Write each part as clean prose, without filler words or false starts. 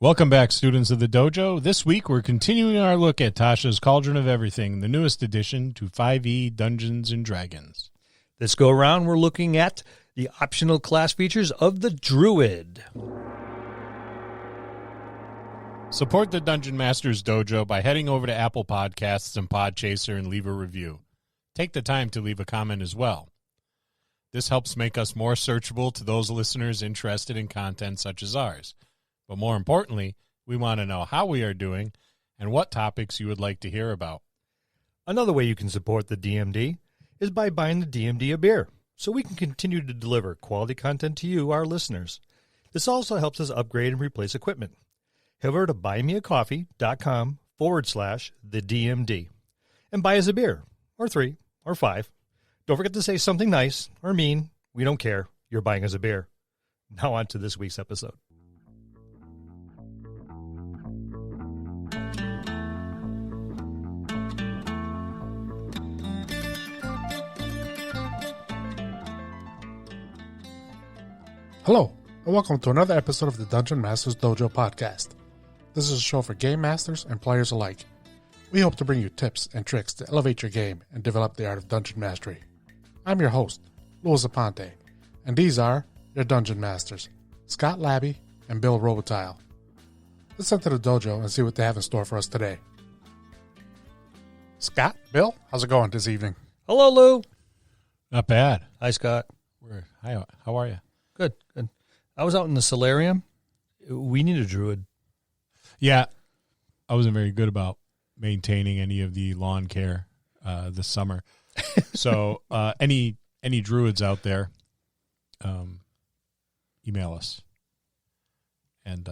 Welcome back, students of the dojo. This week, we're continuing our look at Tasha's Cauldron of Everything, the newest addition to 5e Dungeons & Dragons. This go around, we're looking at the optional class features of the Druid. Support the Dungeon Masters Dojo by heading over to Apple Podcasts and Podchaser and leave a review. Take the time to leave a comment as well. This helps make us more searchable to those listeners interested in content such as ours. But more importantly, we want to know how we are doing and what topics you would like to hear about. Another way you can support the DMD is by buying the DMD a beer, so we can continue to deliver quality content to you, our listeners. This also helps us upgrade and replace equipment. Head over to buymeacoffee.com/the DMD and buy us a beer, or 3, or 5. Don't forget to say something nice or mean. We don't care. You're buying us a beer. Now on to this week's episode. Hello, and welcome to another episode of the Dungeon Masters Dojo podcast. This is a show for game masters and players alike. We hope to bring you tips and tricks to elevate your game and develop the art of dungeon mastery. I'm your host, Louis Aponte, and these are your dungeon masters, Scott Labby and Bill Robotile. Let's enter the dojo and see what they have in store for us today. Scott, Bill, how's it going this evening? Hello, Lou. Not bad. Hi, Scott. Hi, how are you? Good, good. I was out in the solarium. We need a druid. Yeah, I wasn't very good about maintaining any of the lawn care this summer. So any druids out there, email us. And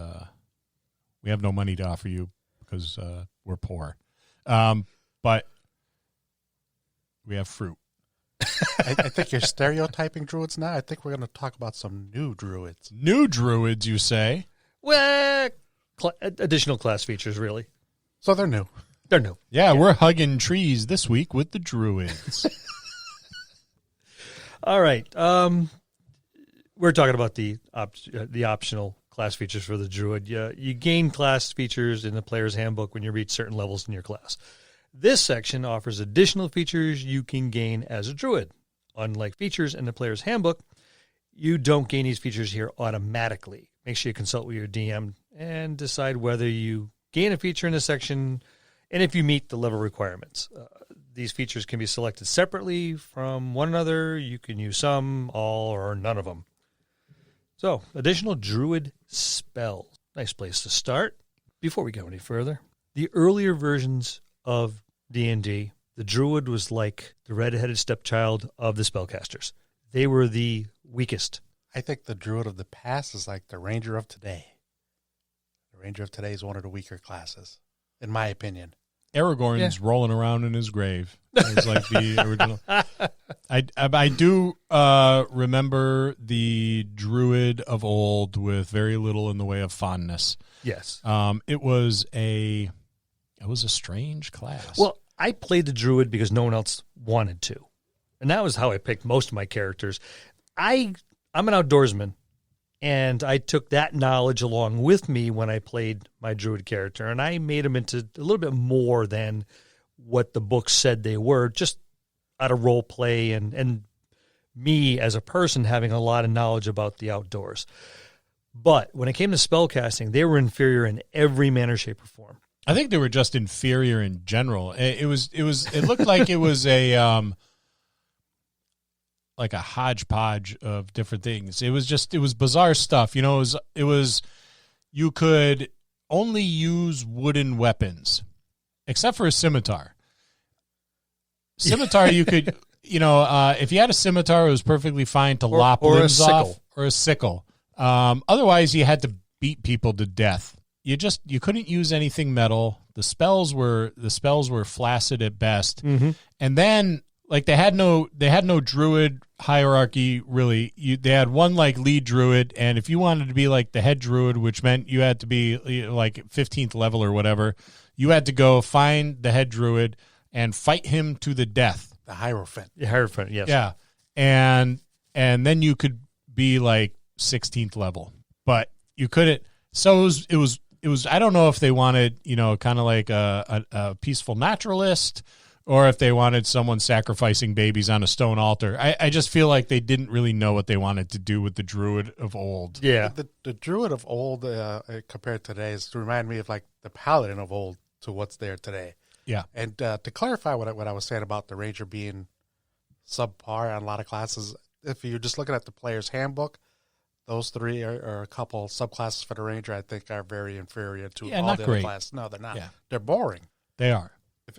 we have no money to offer you because we're poor. But we have fruit. I think you're stereotyping druids now. I think we're going to talk about some new druids. New druids, you say? Well, additional class features, really. So they're new. They're new. Yeah, we're hugging trees this week with the druids. All right. We're talking about the optional class features for the druid. You gain class features in the player's handbook when you reach certain levels in your class. This section offers additional features you can gain as a druid. Unlike features in the player's handbook, you don't gain these features here automatically. Make sure you consult with your DM and decide whether you gain a feature in this section and if you meet the level requirements. These features can be selected separately from one another. You can use some, all, or none of them. So, additional druid spells. Nice place to start. Before we go any further, the earlier versions of D&D, the druid was like the red-headed stepchild of the spellcasters. They were the weakest. I think the druid of the past is like the ranger of today. The ranger of today is one of the weaker classes, in my opinion. Aragorn's rolling around in his grave. It's like the original. I do remember the druid of old with very little in the way of fondness. Yes. It was a strange class. Well, I played the druid because no one else wanted to. And that was how I picked most of my characters. I'm an outdoorsman, and I took that knowledge along with me when I played my druid character, and I made them into a little bit more than what the books said they were, just out of role play and me as a person having a lot of knowledge about the outdoors. But when it came to spellcasting, they were inferior in every manner, shape, or form. I think they were just inferior in general. It looked like it was a like a hodgepodge of different things. It was bizarre stuff. You know, it was you could only use wooden weapons, except for a scimitar. Scimitar, you could, if you had a scimitar, it was perfectly fine to lop limbs off, or a sickle. Otherwise, you had to beat people to death. You couldn't use anything metal. The spells were flaccid at best. Mm-hmm. And then like they had no druid hierarchy really. They had one like lead druid, and if you wanted to be like the head druid, which meant you had to be like 15th level or whatever, you had to go find the head druid and fight him to the death. The Hierophant. The Hierophant, yes. Yeah. And then you could be like 16th level. But you couldn't. So it was I don't know if they wanted, kind of like a peaceful naturalist, or if they wanted someone sacrificing babies on a stone altar. I just feel like they didn't really know what they wanted to do with the Druid of old. Yeah. The Druid of old compared to today is to remind me of like the Paladin of old to what's there today. Yeah. And to clarify what I was saying about the Ranger being subpar on a lot of classes, if you're just looking at the player's handbook, those three are a couple subclasses for the Ranger I think are very inferior to all the other classes. No, they're not. Yeah. They're boring. They are.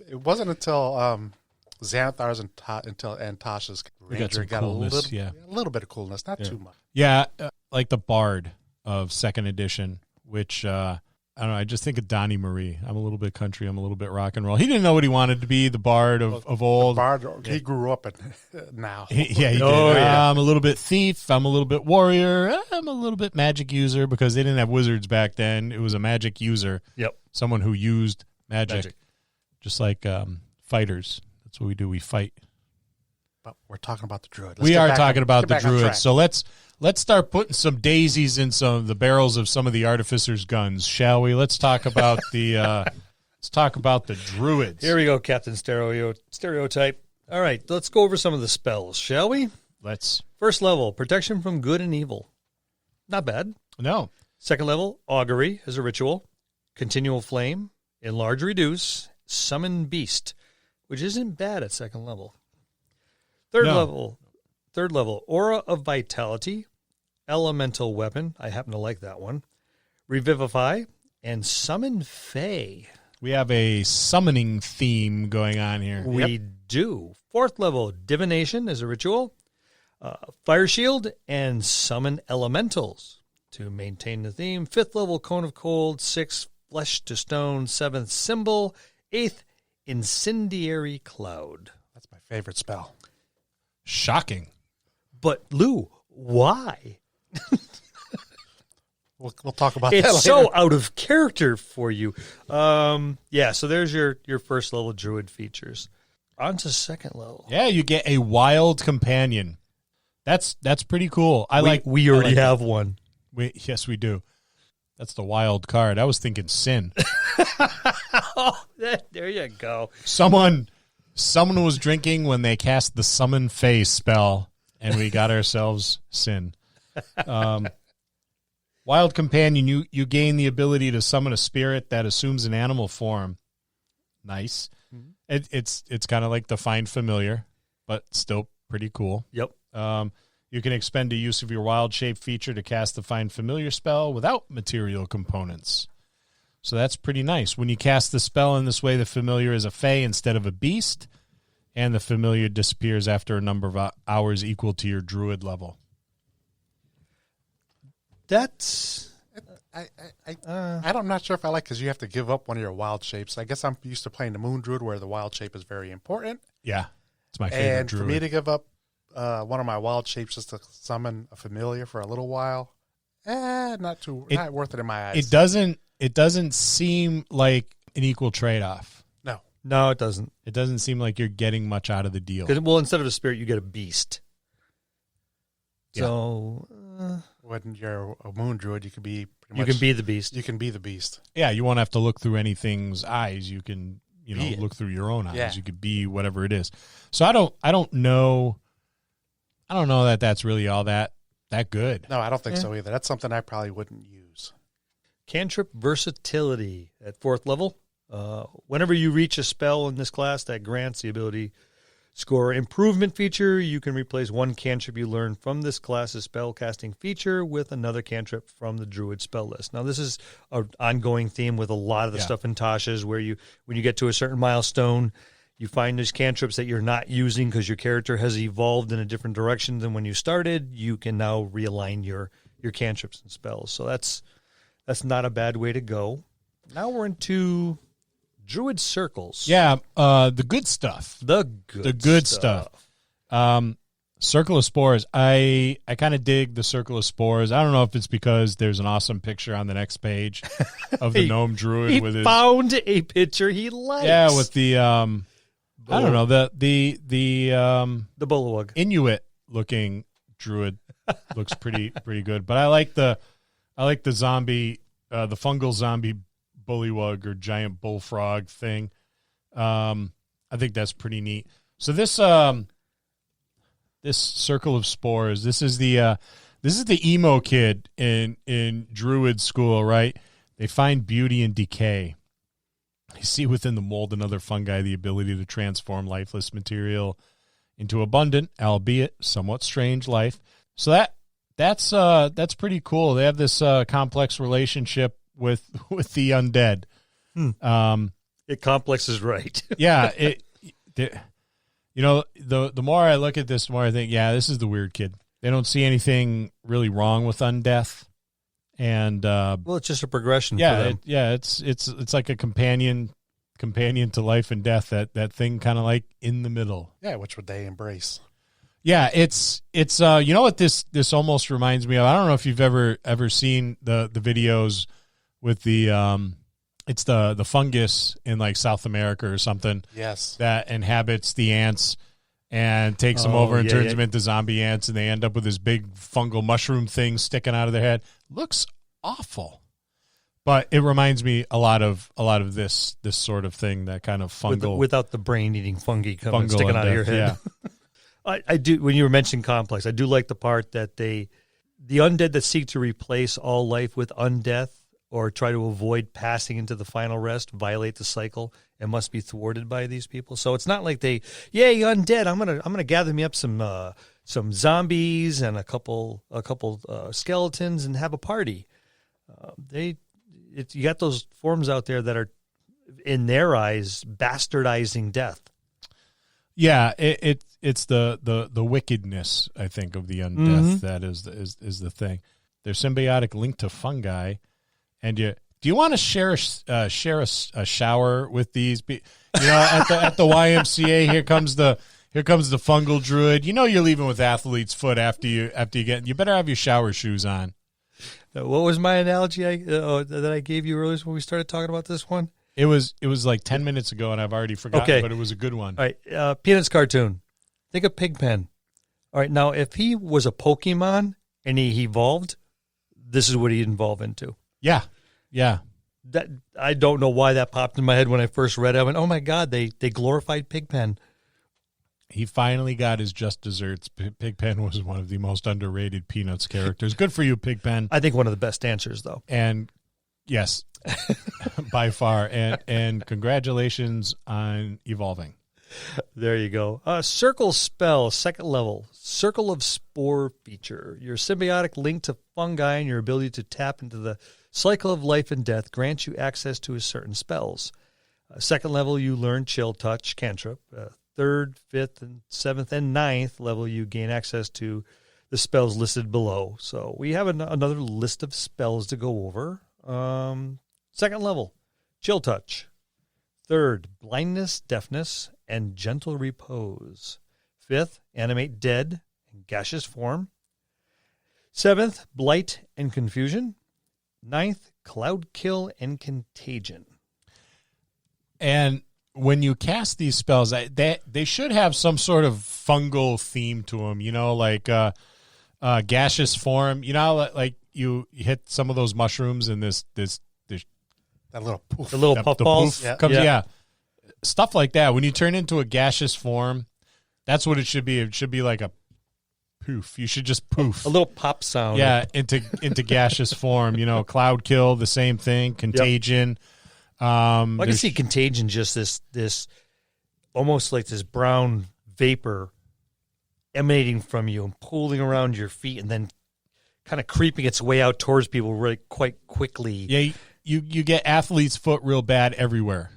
It wasn't until Xanthar's and Tasha's Ranger got coolness, a little bit of coolness, not too much. Yeah, like the Bard of 2nd edition, which, I don't know, I just think of Donnie Marie. I'm a little bit country, I'm a little bit rock and roll. He didn't know what he wanted to be, the Bard of old. Bard, he grew up now. He did. Yeah. I'm a little bit thief, I'm a little bit warrior, I'm a little bit magic user, because they didn't have wizards back then. It was a magic user. Yep. Someone who used magic. Just like fighters. That's what we do. We fight. But we're talking about the Druid. We are talking about the Druid. So let's start putting some daisies in some of the barrels of some of the artificers' guns, shall we? Let's talk about the Druids. Here we go, Captain Stereotype. All right, let's go over some of the spells, shall we? Let's. First level, protection from good and evil. Not bad. No. Second level, augury as a ritual. Continual flame, enlarge, reduce, summon beast, which isn't bad at second level. Third level, aura of vitality, elemental weapon. I happen to like that one. Revivify and summon Fae. We have a summoning theme going on here. We do. Fourth level, divination as a ritual. Fire shield and summon elementals to maintain the theme. Fifth level, cone of cold. Sixth, flesh to stone. Seventh, symbol. Eighth, incendiary cloud. That's my favorite spell. Shocking. But Lou, why? We'll talk about that later. It's so out of character for you. So there's your first level Druid features. On to second level. Yeah, you get a wild companion. That's pretty cool. We already have one. Yes, we do. That's the wild card. I was thinking Sin. Oh, there you go. Someone was drinking when they cast the Summon Fae spell, and we got ourselves Sin. Wild Companion, you gain the ability to summon a spirit that assumes an animal form. Nice. Mm-hmm. It's kind of like the Find Familiar, but still pretty cool. Yep. You can expend a use of your wild shape feature to cast the Find Familiar spell without material components. So that's pretty nice. When you cast the spell in this way, the familiar is a fae instead of a beast, and the familiar disappears after a number of hours equal to your druid level. That's... I'm not sure if I like because you have to give up one of your wild shapes. I guess I'm used to playing the Moon Druid where the wild shape is very important. Yeah, it's my favorite and druid. For me to give up one of my wild shapes just to summon a familiar for a little while, not worth it in my eyes. It doesn't seem like an equal trade-off. No, it doesn't. It doesn't seem like you're getting much out of the deal. Well, instead of a spirit, you get a beast. Yeah. So when you're a Moon Druid, you can be the beast. You can be the beast. Yeah, you won't have to look through anything's eyes. You can look through your own eyes. Yeah. You could be whatever it is. So I don't know that that's really all that good. No, I don't think so either. That's something I probably wouldn't use. Cantrip versatility at 4th level. Whenever you reach a spell in this class that grants the ability score improvement feature, you can replace one cantrip you learn from this class's spellcasting feature with another cantrip from the Druid spell list. Now, this is an ongoing theme with a lot of the stuff in Tasha's where when you get to a certain milestone, you find these cantrips that you're not using because your character has evolved in a different direction than when you started. You can now realign your cantrips and spells. So that's not a bad way to go. Now we're into Druid Circles. Yeah, the good stuff. The good stuff. Circle of Spores. I kind of dig the Circle of Spores. I don't know if it's because there's an awesome picture on the next page of the gnome druid with his found a picture he likes. Yeah, with the I don't know, the Bullywug. Inuit looking druid looks pretty good. But I like the zombie the fungal zombie bullywug or giant bullfrog thing. I think that's pretty neat. So this circle of spores, this is the emo kid in Druid school, right? They find beauty in decay. They see within the mold and other fungi the ability to transform lifeless material into abundant, albeit somewhat strange life. So that's pretty cool. They have this complex relationship with the undead. It complex is right. Yeah. The more I look at this, the more I think, yeah, this is the weird kid. They don't see anything really wrong with undeath. And well, it's just a progression for them. It's like a companion to life and death, that thing kind of like in the middle. Yeah, which would they embrace? Yeah, it's you know what this almost reminds me of? I don't know if you've ever seen the videos with the it's the fungus in like South America or something. Yes. That inhabits the ants and takes them over and turns them into zombie ants, and they end up with this big fungal mushroom thing sticking out of their head. Looks awful. But it reminds me a lot of this sort of thing, that kind of fungal without the brain-eating fungi sticking out of your head. Yeah. I do. When you were mentioning complex, I do like the part that the undead that seek to replace all life with undeath or try to avoid passing into the final rest violate the cycle and must be thwarted by these people. So it's not like yay, undead, I'm gonna gather me up some zombies and a couple skeletons and have a party. You got those forms out there that are, in their eyes, bastardizing death. Yeah, it's the wickedness, I think, of the undeath that is the thing. They're symbiotic linked to fungi, and do you want to share a shower with these? At the YMCA, here comes the fungal druid. You know you're leaving with athlete's foot after you get. You better have your shower shoes on. What was my analogy that I gave you earlier when we started talking about this one? It was like 10 minutes ago, and I've already forgotten, but it was a good one. All right, Peanuts cartoon. Think of Pigpen. All right, now if he was a Pokemon and he evolved, this is what he'd evolve into. Yeah. That I don't know why that popped in my head when I first read it. I went, oh my God, they glorified Pigpen. He finally got his just desserts. Pigpen was one of the most underrated Peanuts characters. Good for you, Pigpen. I think one of the best dancers, though. And yes, by far. And congratulations on evolving. There you go. Circle spell, 2nd level. Circle of Spore feature. Your symbiotic link to fungi and your ability to tap into the cycle of life and death grants you access to certain spells. 2nd level, you learn Chill Touch, cantrip. 3rd, 5th, and 7th, and 9th level, you gain access to the spells listed below. So we have another list of spells to go over. 2nd level, Chill Touch. 3rd, Blindness, Deafness, and Gentle Repose. 5th, Animate Dead and Gaseous Form. 7th, Blight and Confusion. 9th, Cloud Kill and Contagion. And when you cast these spells, they should have some sort of fungal theme to them, like gaseous form. Like you hit some of those mushrooms and this that little poof. The little puff balls. Comes, yeah. Stuff like that. When you turn into a gaseous form, that's what it should be. It should be like a poof. You should just poof. A little pop sound. Yeah, into gaseous form. Cloud Kill, the same thing. Contagion. Yep. I can see Contagion, just this almost like this brown vapor emanating from you and pooling around your feet and then kind of creeping its way out towards people really quite quickly. Yeah, you get athlete's foot real bad everywhere.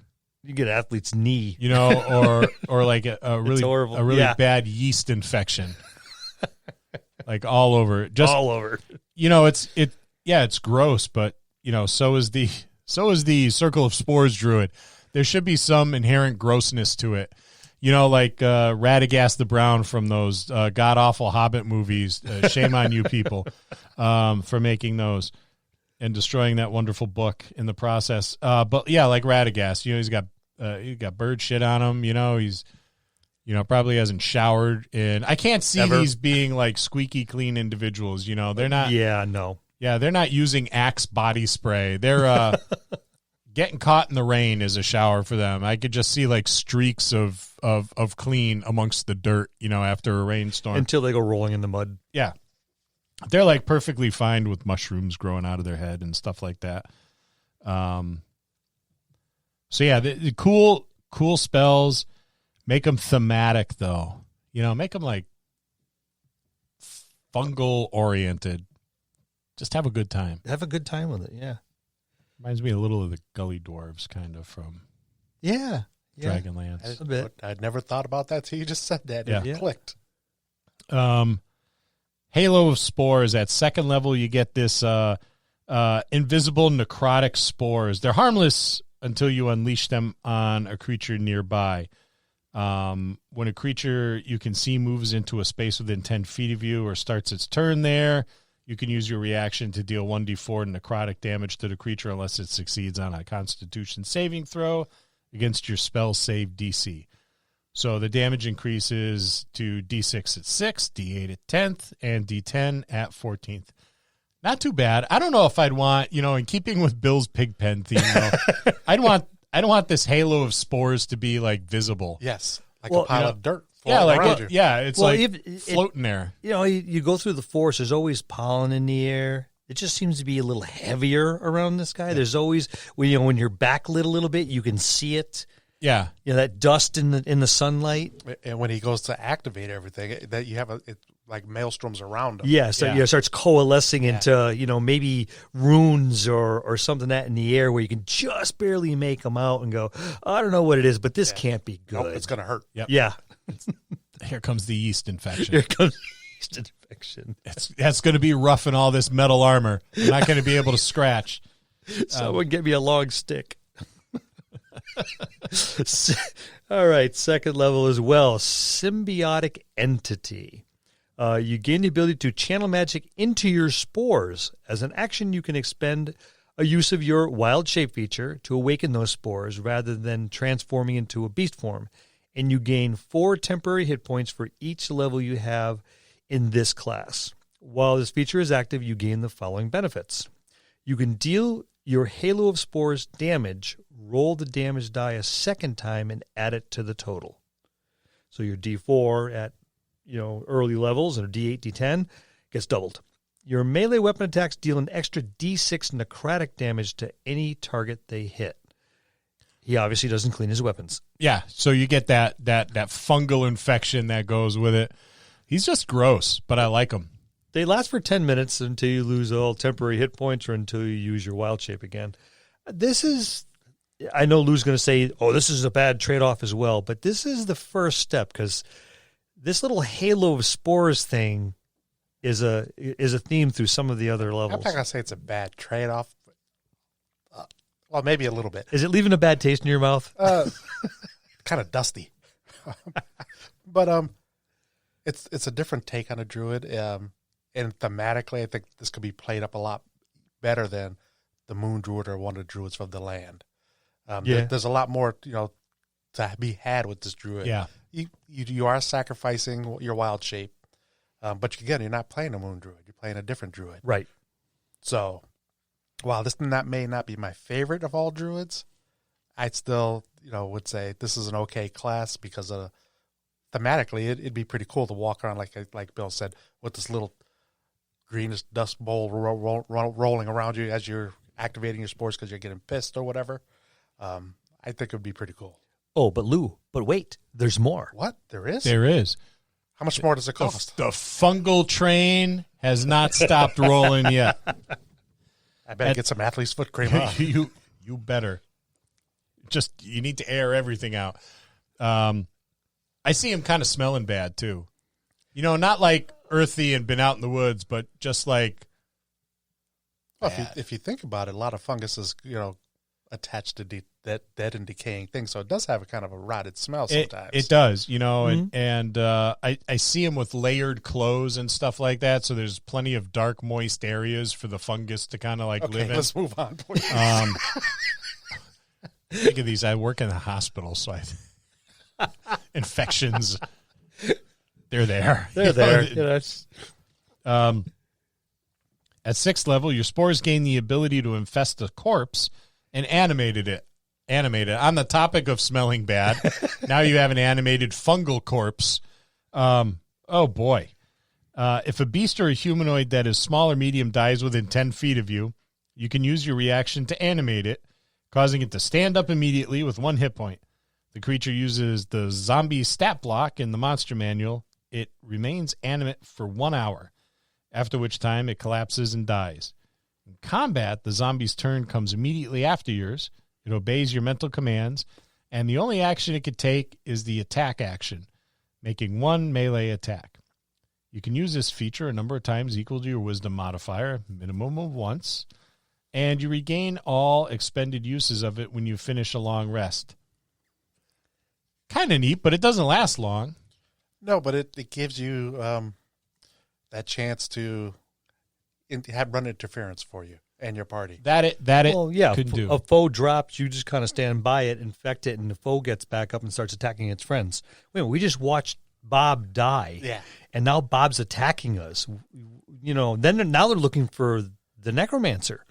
You get athlete's knee. Or like a really bad yeast infection. Like all over. Just all over. It's gross, but so is the Circle of Spores druid. There should be some inherent grossness to it. Like Radagast the Brown from those god-awful Hobbit movies. Shame on you people for making those and destroying that wonderful book in the process. But yeah, like Radagast, he's got bird shit on him. He's probably hasn't showered. And I can't see these being like squeaky clean individuals. They're not. Yeah, no. Yeah, they're not using Axe body spray. They're getting caught in the rain is a shower for them. I could just see like streaks of clean amongst the dirt, after a rainstorm. Until they go rolling in the mud. Yeah. They're like perfectly fine with mushrooms growing out of their head and stuff like that. So yeah, the cool spells. Make them thematic though. Make them like fungal oriented. Just have a good time. Have a good time with it, yeah. Reminds me a little of the Gully Dwarves kind of from Dragonlance. A bit. I'd never thought about that till you just said that. Yeah. It clicked. Halo of Spores. At second level, you get this invisible necrotic spores. They're harmless until you unleash them on a creature nearby. When a creature you can see moves into a space within 10 feet of you or starts its turn there, you can use your reaction to deal 1d4 necrotic damage to the creature unless it succeeds on a Constitution saving throw against your spell save DC. So the damage increases to D6 at 6, D8 at 10th, and D10 at 14th. Not too bad. I don't know if I'd want, in keeping with Bill's Pigpen theme, though, I don't want this halo of spores to be like visible. Yes, like a pile of dirt. It's floating there. You go through the forest. There's always pollen in the air. It just seems to be a little heavier around this guy. Yeah. There's always when you're backlit a little bit, you can see it. Yeah, that dust in the sunlight. And when he goes to activate everything, that you have it's like maelstroms around him. Yeah, so it starts coalescing into maybe runes or something that in the air where you can just barely make them out and go, I don't know what it is, but this can't be good. Nope, it's gonna hurt. Yep. Yeah. Here comes the yeast infection. That's going to be rough in all this metal armor. I'm not going to be able to scratch. Someone get me a long stick. All right, second level as well. Symbiotic Entity. You gain the ability to channel magic into your spores. As an action, you can expend a use of your wild shape feature to awaken those spores rather than transforming into a beast form. And you gain 4 temporary hit points for each level you have in this class. While this feature is active, you gain the following benefits. You can deal your Halo of Spores damage, roll the damage die a second time, and add it to the total. So your D4 at early levels, or D8, D10, gets doubled. Your melee weapon attacks deal an extra D6 necrotic damage to any target they hit. He obviously doesn't clean his weapons. Yeah, so you get that fungal infection that goes with it. He's just gross, but I like him. They last for 10 minutes until you lose all temporary hit points or until you use your wild shape again. I know Lou's going to say, this is a bad trade-off as well, but this is the first step because this little Halo of Spores thing is a theme through some of the other levels. I'm not going to say it's a bad trade-off. Well, maybe a little bit. Is it leaving a bad taste in your mouth? Kind of dusty. But it's a different take on a druid. And thematically, I think this could be played up a lot better than the Moon Druid or one of the druids from the land. There's a lot more, to be had with this druid. Yeah. You are sacrificing your wild shape. But again, you're not playing a Moon Druid. You're playing a different druid. Right. So, while this may not be my favorite of all druids, I'd still, would say this is an okay class because thematically it'd be pretty cool to walk around like Bill said with this little greenish dust bowl rolling around you as you're activating your spores because you're getting pissed or whatever. I think it would be pretty cool. Oh, but wait, there's more. What? There is? There is. How much more does it cost? The fungal train has not stopped rolling yet. I better get some athlete's foot cream on. You better. You need to air everything out. I see him kind of smelling bad too. Not like earthy and been out in the woods, but just like. Well, if you think about it, a lot of fungus is attached to dead and decaying things, so it does have a kind of a rotted smell sometimes. It does, and I see him with layered clothes and stuff like that. So there's plenty of dark, moist areas for the fungus to kind of live in. Let's move on. Think of these. I work in a hospital, so infections. They're there. They're there. At 6th level, your spores gain the ability to infest a corpse and animate it. On the topic of smelling bad, now you have an animated fungal corpse. Oh, boy. If a beast or a humanoid that is small or medium dies within 10 feet of you, you can use your reaction to animate it, causing it to stand up immediately with 1 hit point. The creature uses the zombie stat block in the monster manual. It remains animate for 1 hour, after which time it collapses and dies. In combat, the zombie's turn comes immediately after yours. It obeys your mental commands, and the only action it could take is the attack action, making 1 melee attack. You can use this feature a number of times equal to your wisdom modifier, minimum of once, and you regain all expended uses of it when you finish a long rest. Kind of neat, but it doesn't last long. No, but it gives you that chance to have run interference for you and your party. Well, yeah, could do. A foe drops, you just kind of stand by it, infect it, and the foe gets back up and starts attacking its friends. Wait, we just watched Bob die. Yeah. And now Bob's attacking us. Now they're looking for the necromancer.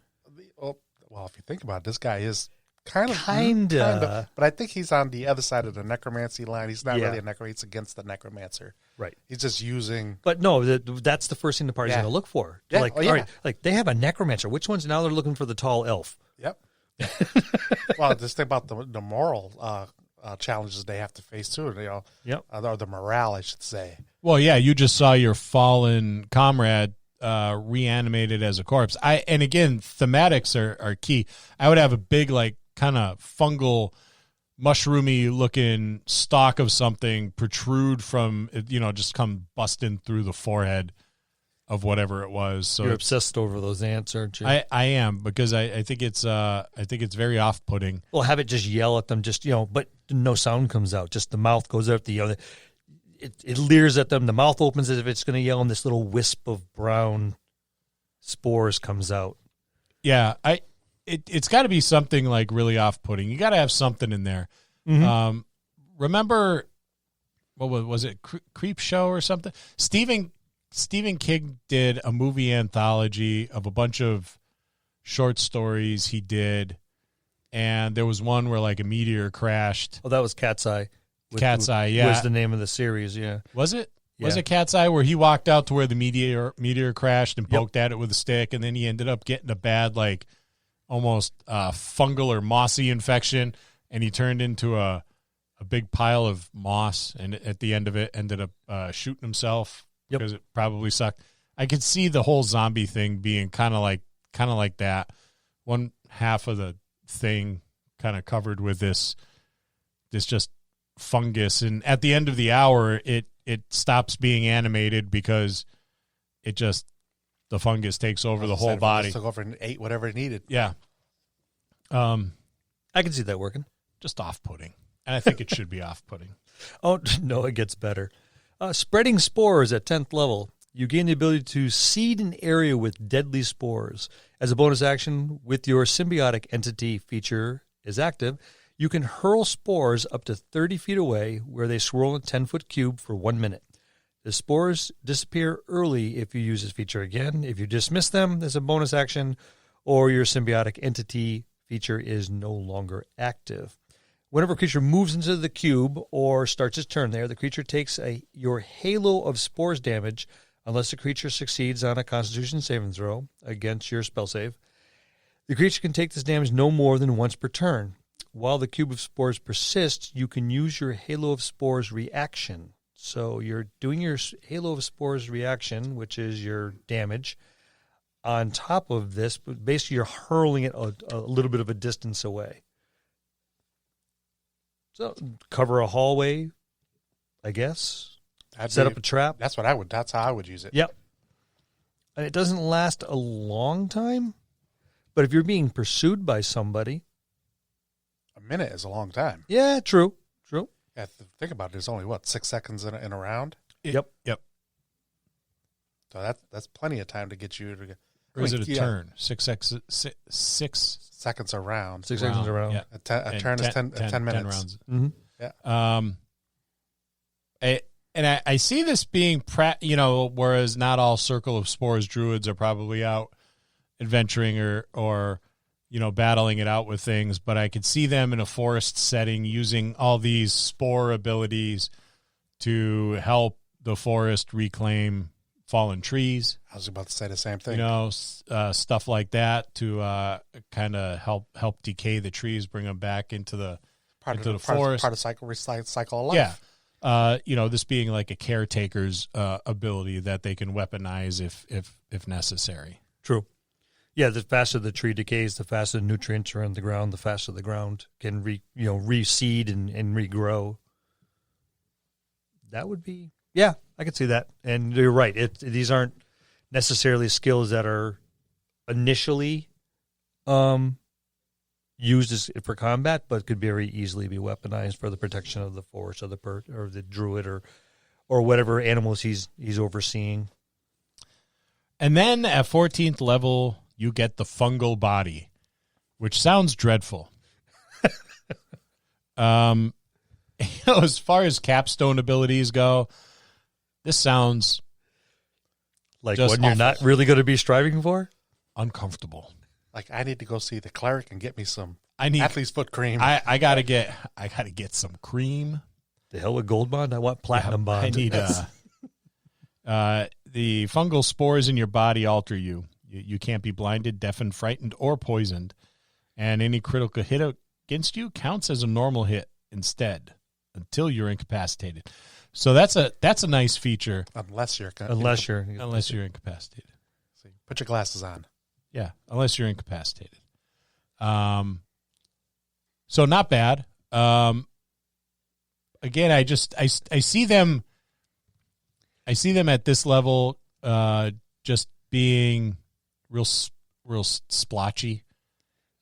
Well, if you think about it, this guy is kind of, but I think he's on the other side of the necromancy line. He's not really a necromancer. He's against the necromancer. Right. He's just using. But no, that's the first thing the party's going to look for. Yeah. Like, all right, like they have a necromancer. Which ones? Now they're looking for the tall elf. Yep. Well, just think about the moral challenges they have to face too. Yep. Or the morale, I should say. Well, yeah, you just saw your fallen comrade reanimated as a corpse. And again, thematics are key. I would have a big, like, kind of fungal, mushroomy looking stalk of something protrude from, just come busting through the forehead of whatever it was. So you're obsessed over those ants, aren't you? I am, because I think it's very off-putting. Well, have it just yell at them, but no sound comes out. Just the mouth goes out. It leers at them. The mouth opens as if it's going to yell, and this little wisp of brown spores comes out. Yeah, it's got to be something like really off-putting. You got to have something in there. Mm-hmm. Remember, what was it? Creep Show or something? Stephen King did a movie anthology of a bunch of short stories he did, and there was one where like a meteor crashed. Oh, that was Cat's Eye. Cat's Eye, yeah. Was the name of the series, yeah. Was it? Yeah. Was it Cat's Eye, where he walked out to where the meteor crashed and poked at it with a stick, and then he ended up getting a bad, like, almost fungal or mossy infection, and he turned into a big pile of moss, and at the end of it ended up shooting himself because it probably sucked. I could see the whole zombie thing being kind of like that. One half of the thing kind of covered with this just fungus, and at the end of the hour it stops being animated because the fungus takes over the whole body. Took over and ate whatever it needed. Yeah. I can see that working. Just off-putting. And I think it should be off-putting. Oh, no, it gets better. Spreading spores at 10th level. You gain the ability to seed an area with deadly spores. As a bonus action, with your symbiotic entity feature is active, you can hurl spores up to 30 feet away where they swirl in a 10-foot cube for 1 minute. The spores disappear early if you use this feature again. If you dismiss them as a bonus action, or your symbiotic entity feature is no longer active. Whenever a creature moves into the cube or starts its turn there, the creature takes your halo of spores damage unless the creature succeeds on a Constitution saving throw against your spell save. The creature can take this damage no more than once per turn. While the cube of spores persists, you can use your halo of spores reaction. So you're doing your halo of spores reaction, which is your damage. On top of this, basically you're hurling it a little bit of a distance away. So cover a hallway, I guess. Set up a trap. That's how I would use it. Yep. And it doesn't last a long time, but if you're being pursued by somebody, a minute is a long time. Yeah, true. Yeah, think about it. There's only 6 seconds in a round. Yep. So that's plenty of time to get you to. Or is it a turn? 6 seconds a round. 6 seconds a round. Yeah. A turn is 10 minutes. 10 rounds. Mm-hmm. Yeah. I see this being, whereas not all Circle of Spores druids are probably out. adventuring or battling it out with things, but I could see them in a forest setting using all these spore abilities to help the forest reclaim fallen trees. I was about to say the same thing. Stuff like that to kind of help decay the trees, bring them back into the forest. Part of cycle of life. Yeah. This being like a caretaker's ability that they can weaponize if necessary. True. Yeah, the faster the tree decays, the faster the nutrients are in the ground, the faster the ground can reseed and regrow. That would be, yeah, I could see that. And you're right. These aren't necessarily skills that are initially used for combat, but could very easily be weaponized for the protection of the forest or the druid or whatever animals he's overseeing. And then at 14th level, you get the fungal body, which sounds dreadful. As far as capstone abilities go, this sounds like just what you're not really going to be striving for. Uncomfortable. Like I need to go see the cleric and get me some athlete's foot cream. I gotta get some cream. The hell with gold bond? I want platinum bond. I need the fungal spores in your body alter you. You can't be blinded, deafened, frightened, or poisoned, and any critical hit against you counts as a normal hit instead until you're incapacitated. So that's a nice feature. Unless you're incapacitated. See, put your glasses on. Yeah, unless you're incapacitated. So not bad. Again, I see them. I see them at this level, just being real splotchy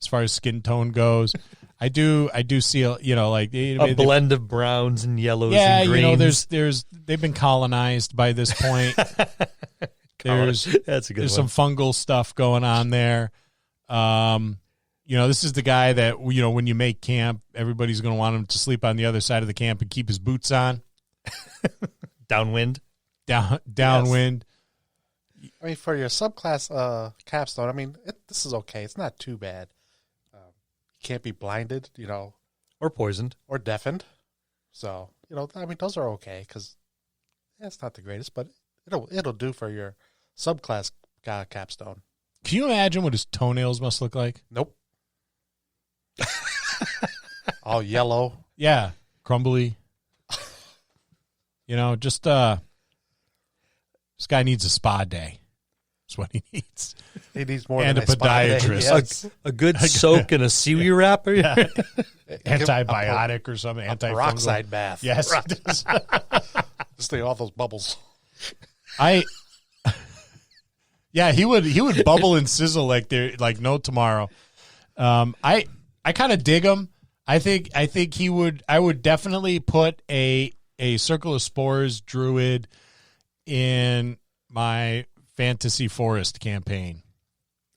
as far as skin tone goes. I do see a blend of browns and yellows and greens. They've been colonized by this point. There's some fungal stuff going on there. This is the guy that when you make camp, everybody's going to want him to sleep on the other side of the camp and keep his boots on. Downwind. Downwind. Yes. I mean, for your subclass capstone, I mean, this is okay. It's not too bad. You can't be blinded, or poisoned, or deafened. So, I mean, those are okay because it's not the greatest, but it'll do for your subclass capstone. Can you imagine what his toenails must look like? Nope. All yellow. Yeah, crumbly. Just this guy needs a spa day. That's what he needs. He needs more and than a podiatrist. Yes. A good soak in a seaweed wrapper. Yeah. Antibiotic or something. Antifungal. Peroxide bath. Yes. Just think all those bubbles. He would bubble and sizzle like no tomorrow. I kind of dig him. I think I would definitely put a Circle of Spores druid in my fantasy forest campaign.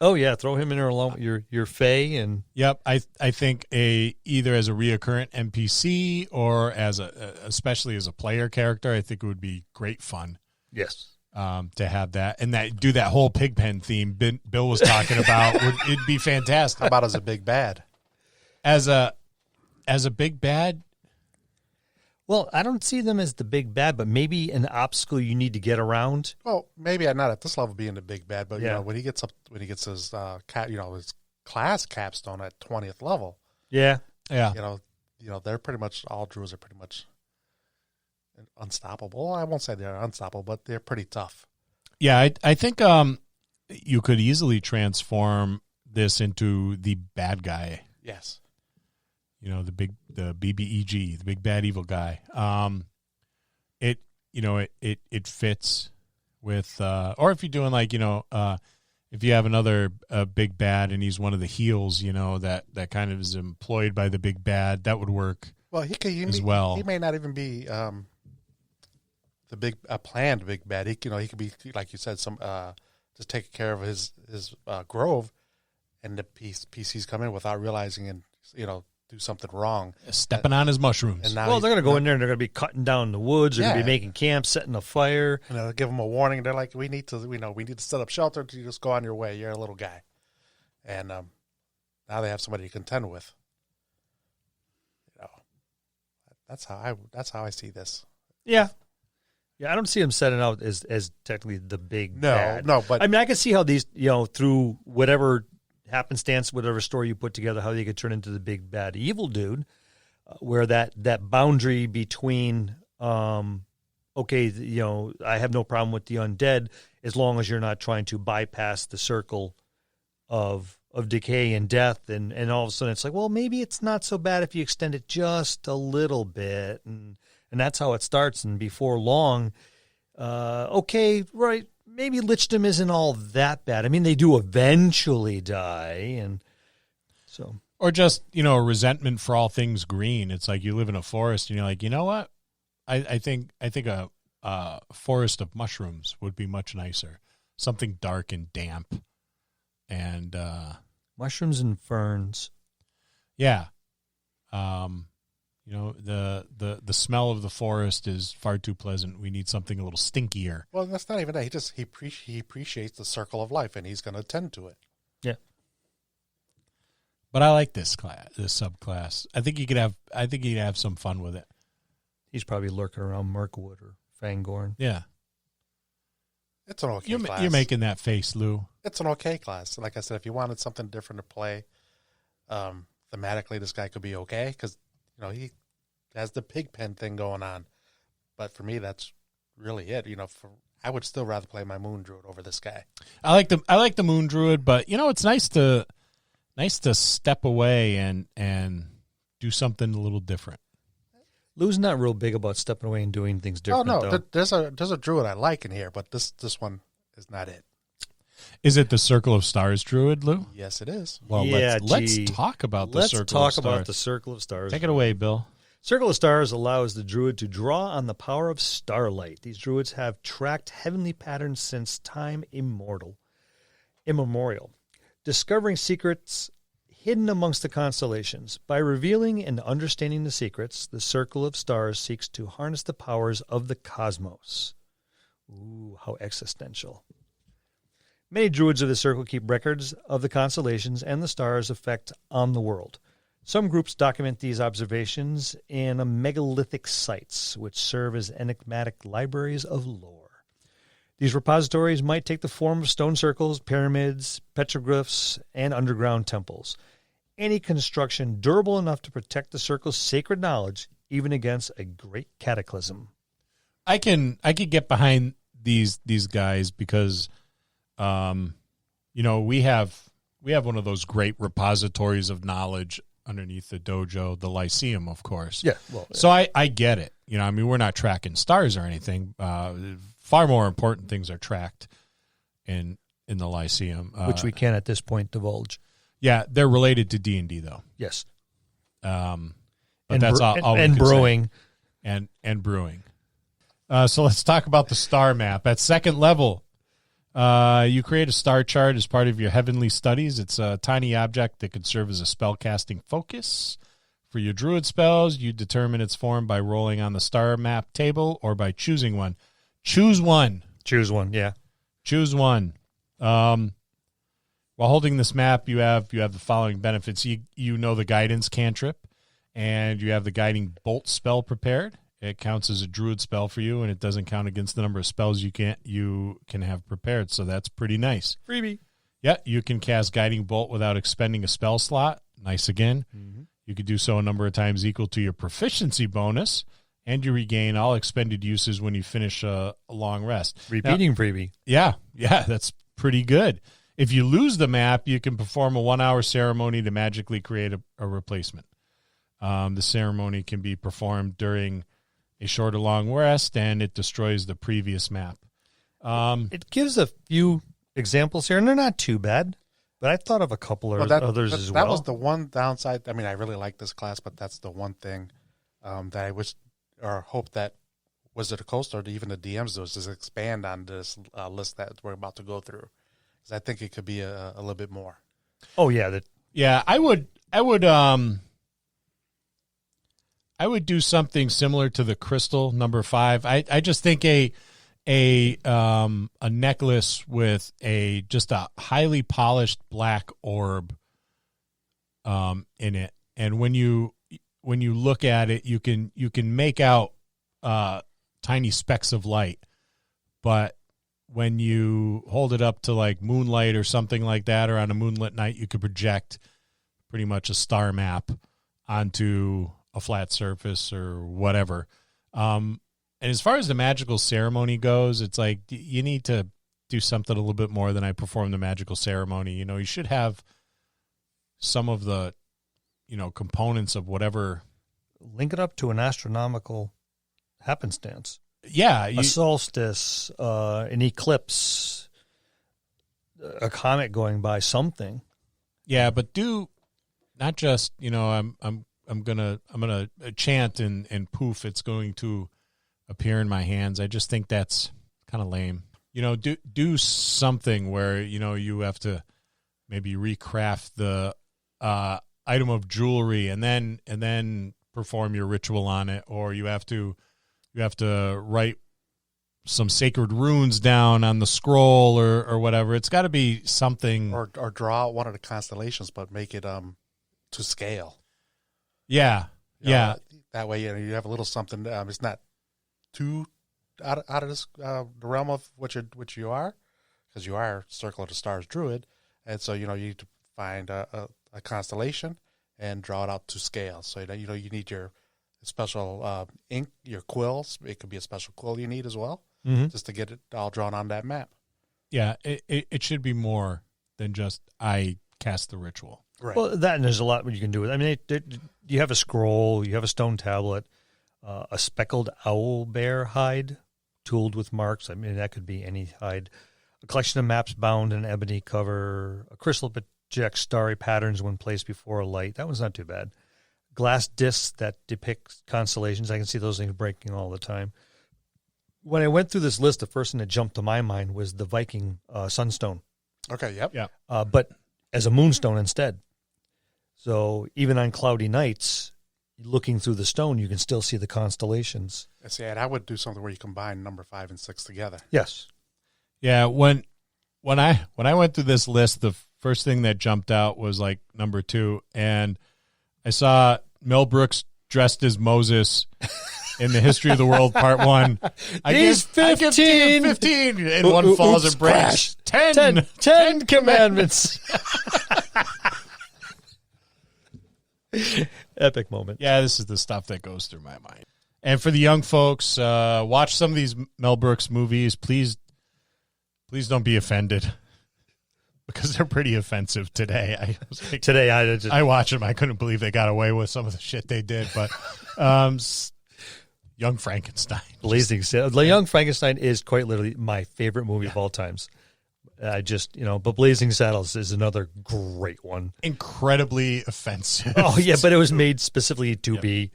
Oh yeah, throw him in there along with your Fae and yep. I think either as a reoccurrent NPC or especially as a player character, I think it would be great fun. Yes. To have that and do that whole Pigpen theme Bill was talking about, it'd be fantastic. How about as a big bad? As a big bad? Well, I don't see them as the big bad, but maybe an obstacle you need to get around. Well, maybe not at this level being the big bad, but when he gets his his class capstone at 20th level. Yeah. Yeah. They're pretty much all druids are pretty much unstoppable. I won't say they're unstoppable, but they're pretty tough. Yeah, I think you could easily transform this into the bad guy. Yes. The BBEG, the big bad evil guy. It fits with or if you're doing if you have another big bad and he's one of the heels, that kind of is employed by the big bad, that would work. Well, he may not even be the planned big bad. He could be, like you said, some just taking care of his grove, and the PCs come in without realizing, and do something wrong. Stepping on his mushrooms. And now Well, they're going to go in there and they're going to be cutting down the woods. They're going to be making camp, setting a fire. And they'll give them a warning. They're like, we need to set up shelter. To just go on your way. You're a little guy. And now they have somebody to contend with. That's how I see this. Yeah. Yeah, I don't see them setting out as technically the big bad. No, but I mean, I can see how these, through whatever happenstance, whatever story you put together, how they could turn into the big bad evil dude, where that boundary between, I have no problem with the undead as long as you're not trying to bypass the circle of decay and death, and all of a sudden it's like, well, maybe it's not so bad if you extend it just a little bit, and that's how it starts. And before long, right, maybe lichdom isn't all that bad. I mean, they do eventually die, and so. Or just, a resentment for all things green. It's like you live in a forest and you're like, you know what? I think a forest of mushrooms would be much nicer. Something dark and damp. And mushrooms and ferns. Yeah. The smell of the forest is far too pleasant. We need something a little stinkier. Well, that's not even that. He appreciates the circle of life, and he's going to tend to it. Yeah. But I like this subclass. I think you could have some fun with it. He's probably lurking around Mirkwood or Fangorn. Yeah. It's an okay class. You're making that face, Lou. It's an okay class. Like I said, if you wanted something different to play, thematically, this guy could be okay because he has the pig pen thing going on. But for me, that's really it. I would still rather play my Moon Druid over this guy. I like the Moon Druid, but it's nice to step away and do something a little different. Lou's not real big about stepping away and doing things different. Oh no, though. there's a Druid I like in here, but this one is not it. Is it the Circle of Stars Druid, Lou? Yes, it is. Well, let's talk about the Circle of Stars. Let's talk about the Circle of Stars. Take it away, Bill. Circle of Stars allows the Druid to draw on the power of starlight. These Druids have tracked heavenly patterns since time immemorial. Discovering secrets hidden amongst the constellations. By revealing and understanding the secrets, the Circle of Stars seeks to harness the powers of the cosmos. Ooh, how existential. Many Druids of the Circle keep records of the constellations and the stars' effect on the world. Some groups document these observations in megalithic sites, which serve as enigmatic libraries of lore. These repositories might take the form of stone circles, pyramids, petroglyphs, and underground temples. Any construction durable enough to protect the Circle's sacred knowledge, even against a great cataclysm. I can get behind these guys because, we have one of those great repositories of knowledge underneath the dojo, the Lyceum, of course. Yeah. Well, yeah. So I get it. We're not tracking stars or anything. Far more important things are tracked in the Lyceum, which we can at this point divulge. Yeah, they're related to D&D though. Yes. But that's all. And brewing. And brewing. So let's talk about the star map. At second level, you create a star chart as part of your heavenly studies. It's a tiny object that could serve as a spellcasting focus. For your druid spells, you determine its form by rolling on the star map table or by choosing one. Choose one. Choose one, yeah. Choose one. While holding this map, you have the following benefits. You know the guidance cantrip, and you have the guiding bolt spell prepared. It counts as a druid spell for you, and it doesn't count against the number of spells you can have prepared. So that's pretty nice. Freebie. Yeah, you can cast guiding bolt without expending a spell slot. Nice again. Mm-hmm. You could do so a number of times equal to your proficiency bonus, and you regain all expended uses when you finish a long rest. Repeating now, freebie. Yeah, that's pretty good. If you lose the map, you can perform a 1-hour ceremony to magically create a replacement. The ceremony can be performed during a short or long rest, and it destroys the previous map. It gives a few examples here, and they're not too bad, but I thought of a couple others as well. That was the one downside. I mean, I really like this class, but that's the one thing that I wish or hope that Wizard of the Coast or even the DMs does is expand on this list that we're about to go through. I think it could be a little bit more. Oh yeah, I would I would do something similar to the crystal number 5. I just think a necklace with just a highly polished black orb in it, and when you look at it, you can make out tiny specks of light, but when you hold it up to like moonlight or something like that, or on a moonlit night, you could project pretty much a star map onto a flat surface or whatever. And as far as the magical ceremony goes, it's like you need to do something a little bit more than I perform the magical ceremony. You should have some of the, components of whatever. Link it up to an astronomical happenstance. Yeah. A solstice, an eclipse, a comet going by, something. Yeah, but do not just, I'm gonna chant and poof, it's going to appear in my hands. I just think that's kind of lame. Do something where you have to maybe recraft the item of jewelry and then perform your ritual on it, or you have to write some sacred runes down on the scroll or whatever. It's got to be something, or draw out one of the constellations, but make it to scale. Yeah, yeah. That way, you have a little something. It's not too out of this the realm of which you are, because you are Circle of the Stars Druid, and so you need to find a constellation and draw it out to scale. So you need your special ink, your quills. It could be a special quill you need as well, just to get it all drawn on that map. Yeah, it should be more than just I cast the ritual. Right. Well, and there's a lot you can do with it. I mean, you have a scroll, you have a stone tablet, a speckled owl bear hide tooled with marks. I mean, that could be any hide. A collection of maps bound in ebony cover, a crystal projects starry patterns when placed before a light. That one's not too bad. Glass discs that depict constellations. I can see those things breaking all the time. When I went through this list, the first thing that jumped to my mind was the Viking sunstone. Okay, yep. Yeah. But as a moonstone instead. So even on cloudy nights, looking through the stone, you can still see the constellations. And I would do something where you combine number 5 and 6 together. Yes. Yeah. When I went through this list, the first thing that jumped out was like number 2, and I saw Mel Brooks dressed as Moses in the History of the World Part 1. I give 15, and one falls and breaks. 10 commandments. Epic moment. Yeah, this is the stuff that goes through my mind. And for the young folks, watch some of these Mel Brooks movies. Please don't be offended, because they're pretty offensive today. I watched them. I couldn't believe they got away with some of the shit they did. But Young Frankenstein. Blazing Saddles. Young Frankenstein is quite literally my favorite movie of all times. But Blazing Saddles is another great one. Incredibly offensive. Oh, yeah, but it was made specifically to be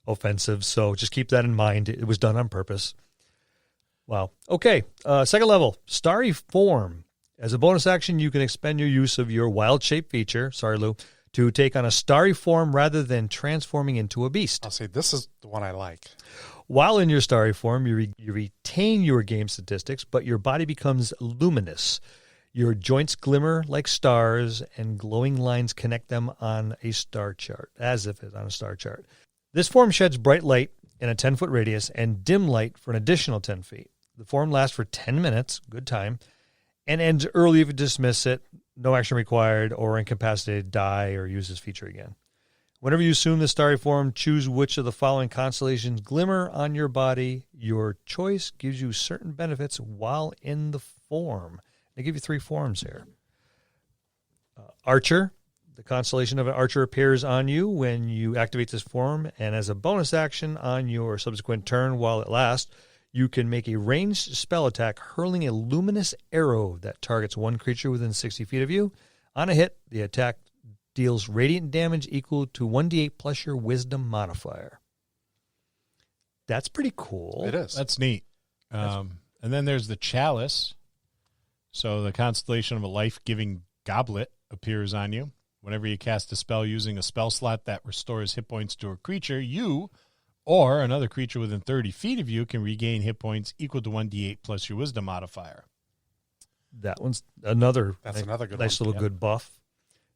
offensive, so just keep that in mind. It was done on purpose. Wow. Okay, second level, Starry Form. As a bonus action, you can expend your use of your Wild Shape feature, sorry, Lou, to take on a starry form rather than transforming into a beast. I'll say this is the one I like. While in your starry form, you retain your game statistics, but your body becomes luminous. Your joints glimmer like stars, and glowing lines connect them on a star chart, as if it's on a star chart. This form sheds bright light in a 10-foot radius and dim light for an additional 10 feet. The form lasts for 10 minutes, good time, and ends early if you dismiss it, no action required, or incapacitated, die, or use this feature again. Whenever you assume the starry form, choose which of the following constellations glimmer on your body. Your choice gives you certain benefits while in the form. They give you 3 forms here. Archer. The constellation of an archer appears on you when you activate this form, and as a bonus action on your subsequent turn while it lasts, you can make a ranged spell attack hurling a luminous arrow that targets one creature within 60 feet of you. On a hit, the attack deals radiant damage equal to 1d8 plus your wisdom modifier. That's pretty cool. It is. That's neat. And then there's the chalice. So the constellation of a life-giving goblet appears on you Whenever you cast a spell using a spell slot that restores hit points to a creature, you or another creature within 30 feet of you can regain hit points equal to 1d8 plus your wisdom modifier. That one's another nice little good buff.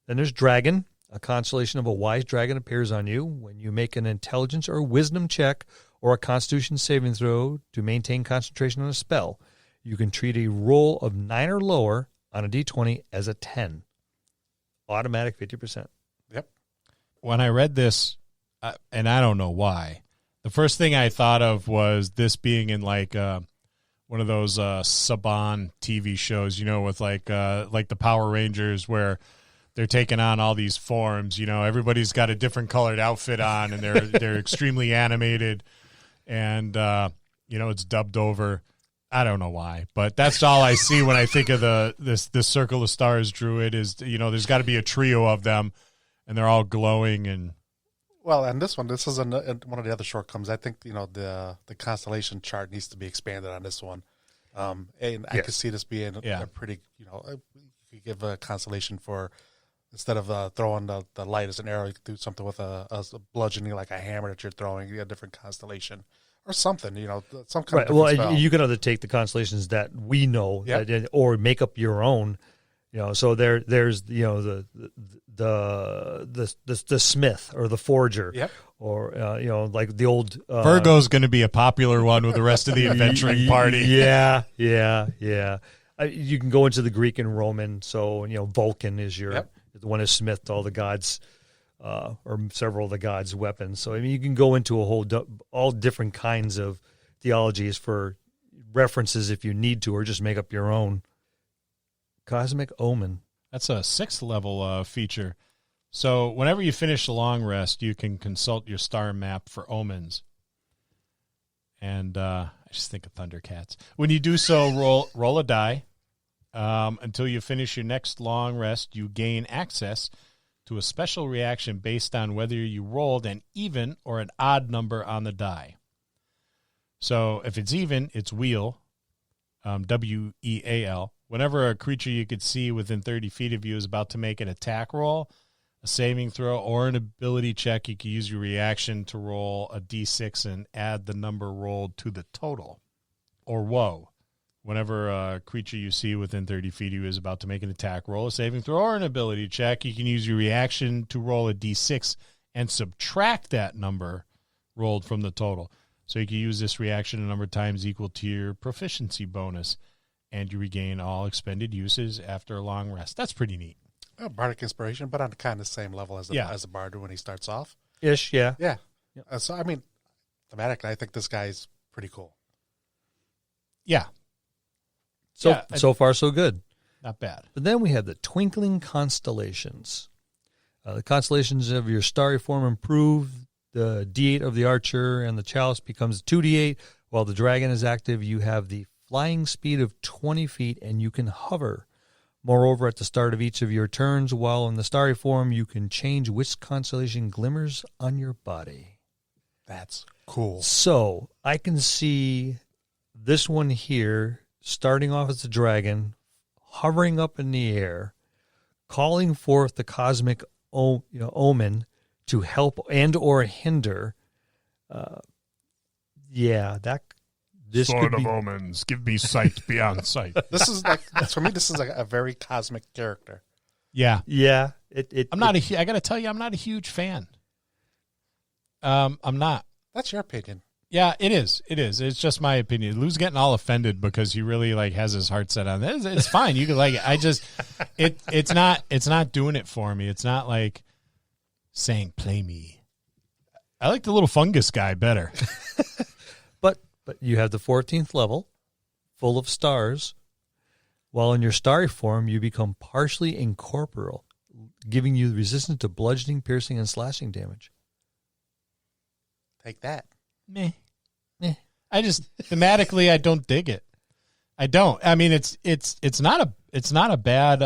Then there's Dragon. A constellation of a wise dragon appears on you. When you make an intelligence or wisdom check or a constitution saving throw to maintain concentration on a spell, you can treat a roll of 9 or lower on a d20 as a 10. Automatic 50%. Yep. When I read this, and I don't know why, the first thing I thought of was this being in like one of those Saban TV shows, with like the Power Rangers where they're taking on all these forms. Everybody's got a different colored outfit on, and they're extremely animated, and it's dubbed over. I don't know why, but that's all I see when I think of this Circle of Stars Druid is, there's got to be a trio of them, and they're all glowing. And well, and this is one of the other shortcomings. I think the constellation chart needs to be expanded on this one, and I could see this being a pretty you could give a constellation for. Instead of throwing the light as an arrow, you could do something with a bludgeoning, like a hammer that you're throwing, a different constellation or something, some kind of spell. You can either take the constellations that we know or make up your own. So there's the smith or the forger, or like the old Virgo's going to be a popular one with the rest of the adventuring party. Yeah. You can go into the Greek and Roman. So Vulcan is your. The one is smith to all the gods, or several of the gods' weapons. So you can go into all different kinds of theologies for references if you need to, or just make up your own. Cosmic Omen. That's a 6th level feature. So whenever you finish a long rest, you can consult your star map for omens. And I just think of Thundercats. When you do so, roll a die. Until you finish your next long rest, you gain access to a special reaction based on whether you rolled an even or an odd number on the die. So if it's even, it's wheel, W-E-A-L. Whenever a creature you could see within 30 feet of you is about to make an attack roll, a saving throw, or an ability check, you can use your reaction to roll a d6 and add the number rolled to the total. Or whoa. Whenever a creature you see within 30 feet of you is about to make an attack, roll a saving throw or an ability check, you can use your reaction to roll a d6 and subtract that number rolled from the total. So you can use this reaction a number of times equal to your proficiency bonus, and you regain all expended uses after a long rest. That's pretty neat. Bardic Inspiration, but on kind of the same level as the Bard when he starts off. Ish, yeah. Yeah. So, thematically, I think this guy's pretty cool. Yeah. So far, so good. Not bad. But then we have the Twinkling Constellations. The constellations of your starry form improve. The D8 of the archer and the chalice becomes 2D8. While the dragon is active, you have the flying speed of 20 feet, and you can hover. Moreover, at the start of each of your turns, while in the starry form, you can change which constellation glimmers on your body. That's cool. So I can see this one here, starting off as a dragon, hovering up in the air, calling forth the cosmic omen to help and or hinder. This Sword of omens, give me sight beyond sight. This is for me. This is like a very cosmic character. Yeah. I got to tell you, I'm not a huge fan. I'm not. That's your opinion. Yeah, it is. It's just my opinion. Lou's getting all offended because he really has his heart set on this. It's fine. You can it. It's not doing it for me. It's not like saying play me. I like the little fungus guy better. But you have the 14th level, full of stars. While in your starry form, you become partially incorporeal, giving you resistance to bludgeoning, piercing, and slashing damage. Take that. Meh. I just thematically I don't dig it. I don't. I mean, it's not a bad.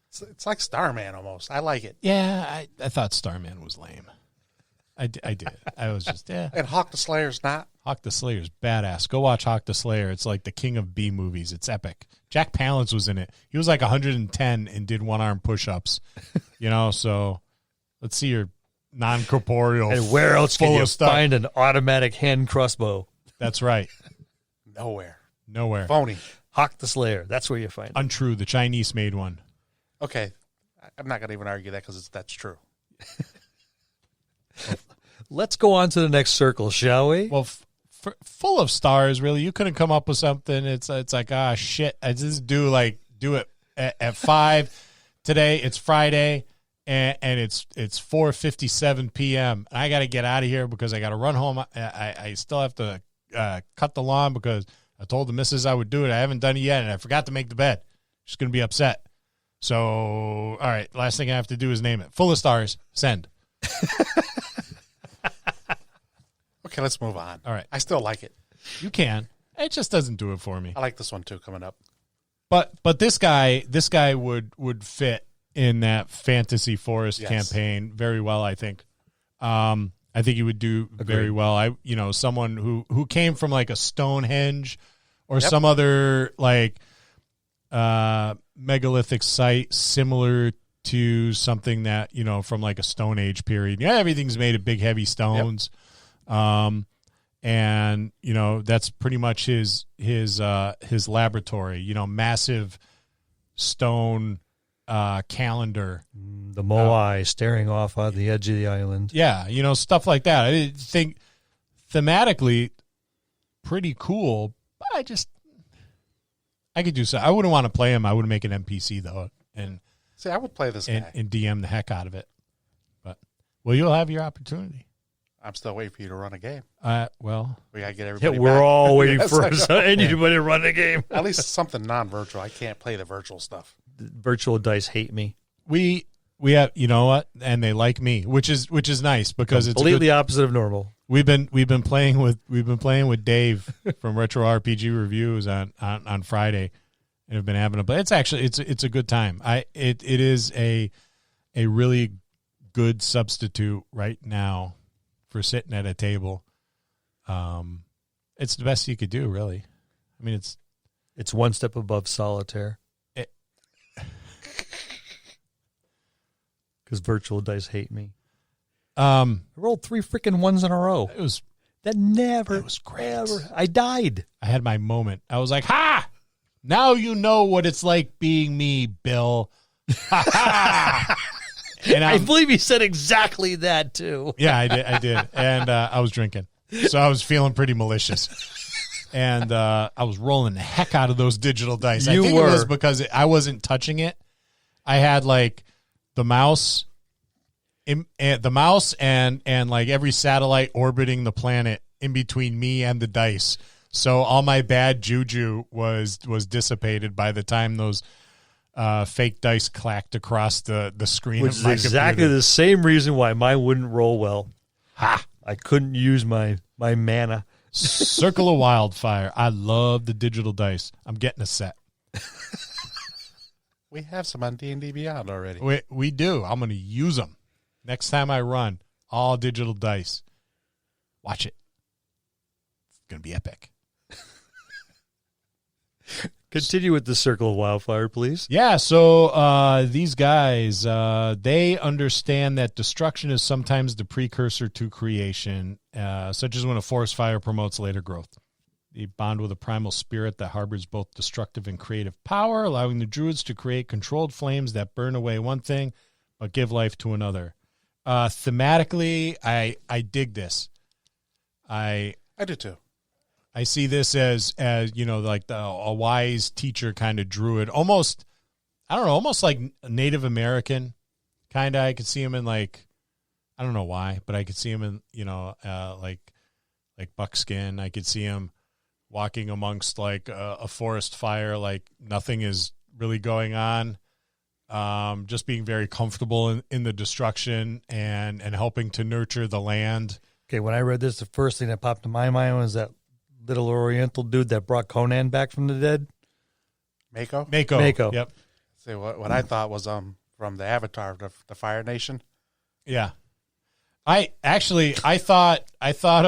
It's like Starman almost. I like it. Yeah, I thought Starman was lame. I did. I was just, yeah. And Hawk the Slayer's not. Hawk the Slayer's badass. Go watch Hawk the Slayer. It's like the king of B movies. It's epic. Jack Palance was in it. He was like 110 and did one-arm push-ups. So let's see your non-corporeal. And where else can you stuff. find an automatic hand crossbow? That's right. Nowhere. Phony. Hawk the Slayer. That's where you find it. Untrue. The Chinese made one. Okay. I'm not going to even argue that because that's true. Let's go on to the next circle, shall we? Well, full of stars, really. You couldn't come up with something. It's like, shit. I just do it at 5 today. It's Friday, and it's 4:57 p.m. I got to get out of here because I got to run home. I still have to cut the lawn because I told the missus I would do it. I haven't done it yet, and I forgot to make the bed. She's going to be upset. So, all right, last thing I have to do is name it. Full of stars, send. Okay, let's move on. All right. I still like it. You can. It just doesn't do it for me. I like this one, too, coming up. But this guy would fit in that Fantasy Forest campaign very well, I think. I think he would do very well. Someone who came from like a Stonehenge or some other like megalithic site similar to something that, from like a Stone Age period. Yeah, everything's made of big, heavy stones. Yep. And that's pretty much his laboratory, massive stone calendar. The Moai staring off on the edge of the island. Yeah, stuff like that. I think thematically pretty cool, but I could do so. I wouldn't want to play him. I would make an NPC though. And see, I would play this guy and DM the heck out of it. But you'll have your opportunity. I'm still waiting for you to run a game. Well, we gotta get everybody. We're back. all waiting for anybody to run a game. At least something non-virtual. I can't play the virtual stuff. Virtual dice hate me. We have, you know what, and they like me, which is nice because it's completely opposite of normal. We've been playing with Dave from Retro RPG Reviews on Friday, and have been having but it's actually it's a good time. It is a really good substitute right now for sitting at a table. It's the best you could do, really. I mean, it's one step above solitaire. Because virtual dice hate me. I rolled 3 freaking ones in a row. It was great. I died. I had my moment. I was like, ha! Now you know what it's like being me, Bill. Ha ha! And I believe he said exactly that too. Yeah, I did. And I was drinking. So I was feeling pretty malicious. And I was rolling the heck out of those digital dice. I think it was because I wasn't touching it. I had like the mouse and like every satellite orbiting the planet in between me and the dice. So all my bad juju was dissipated by the time those fake dice clacked across the screen. Which is exactly the same reason why mine wouldn't roll well. Ha! I couldn't use my mana. Circle of Wildfire. I love the digital dice. I'm getting a set. We have some on D&D Beyond already. We do. I'm going to use them. Next time I run, all digital dice. Watch it. It's going to be epic. Continue with the Circle of Wildfire, please. Yeah, so these guys, they understand that destruction is sometimes the precursor to creation, such as when a forest fire promotes later growth. They bond with a primal spirit that harbors both destructive and creative power, allowing the druids to create controlled flames that burn away one thing but give life to another. Thematically, I dig this. I do too. I see this as like a wise teacher kind of druid, almost like Native American kind of. I could see him in like, I don't know why, but I could see him in like buckskin. I could see him walking amongst like a forest fire, like nothing is really going on. Just being very comfortable in the destruction and helping to nurture the land. Okay, when I read this, the first thing that popped in my mind was that little Oriental dude that brought Conan back from the dead. Mako. Yep. See, what I thought was from the Avatar, the Fire Nation. Yeah. I thought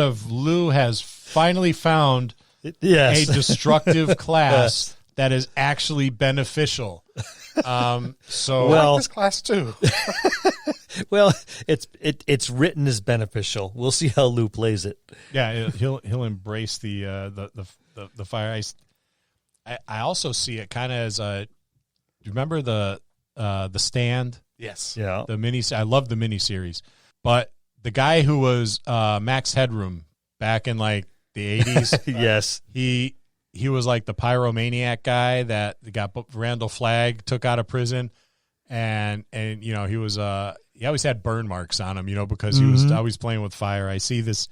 of Lou has finally found a destructive class that is actually beneficial. So I like this class too. Well, it's written as beneficial. We'll see how Lou plays it. yeah, he'll embrace the fire ice. I also see it kind of as a. Do you remember the Stand? Yes. Yeah. The mini. I love the miniseries, but the guy who was Max Headroom back in like the 80s. Yes. He was like the pyromaniac guy that got Randall Flagg took out of prison, and he was he always had burn marks on him, because he was always playing with fire. I see this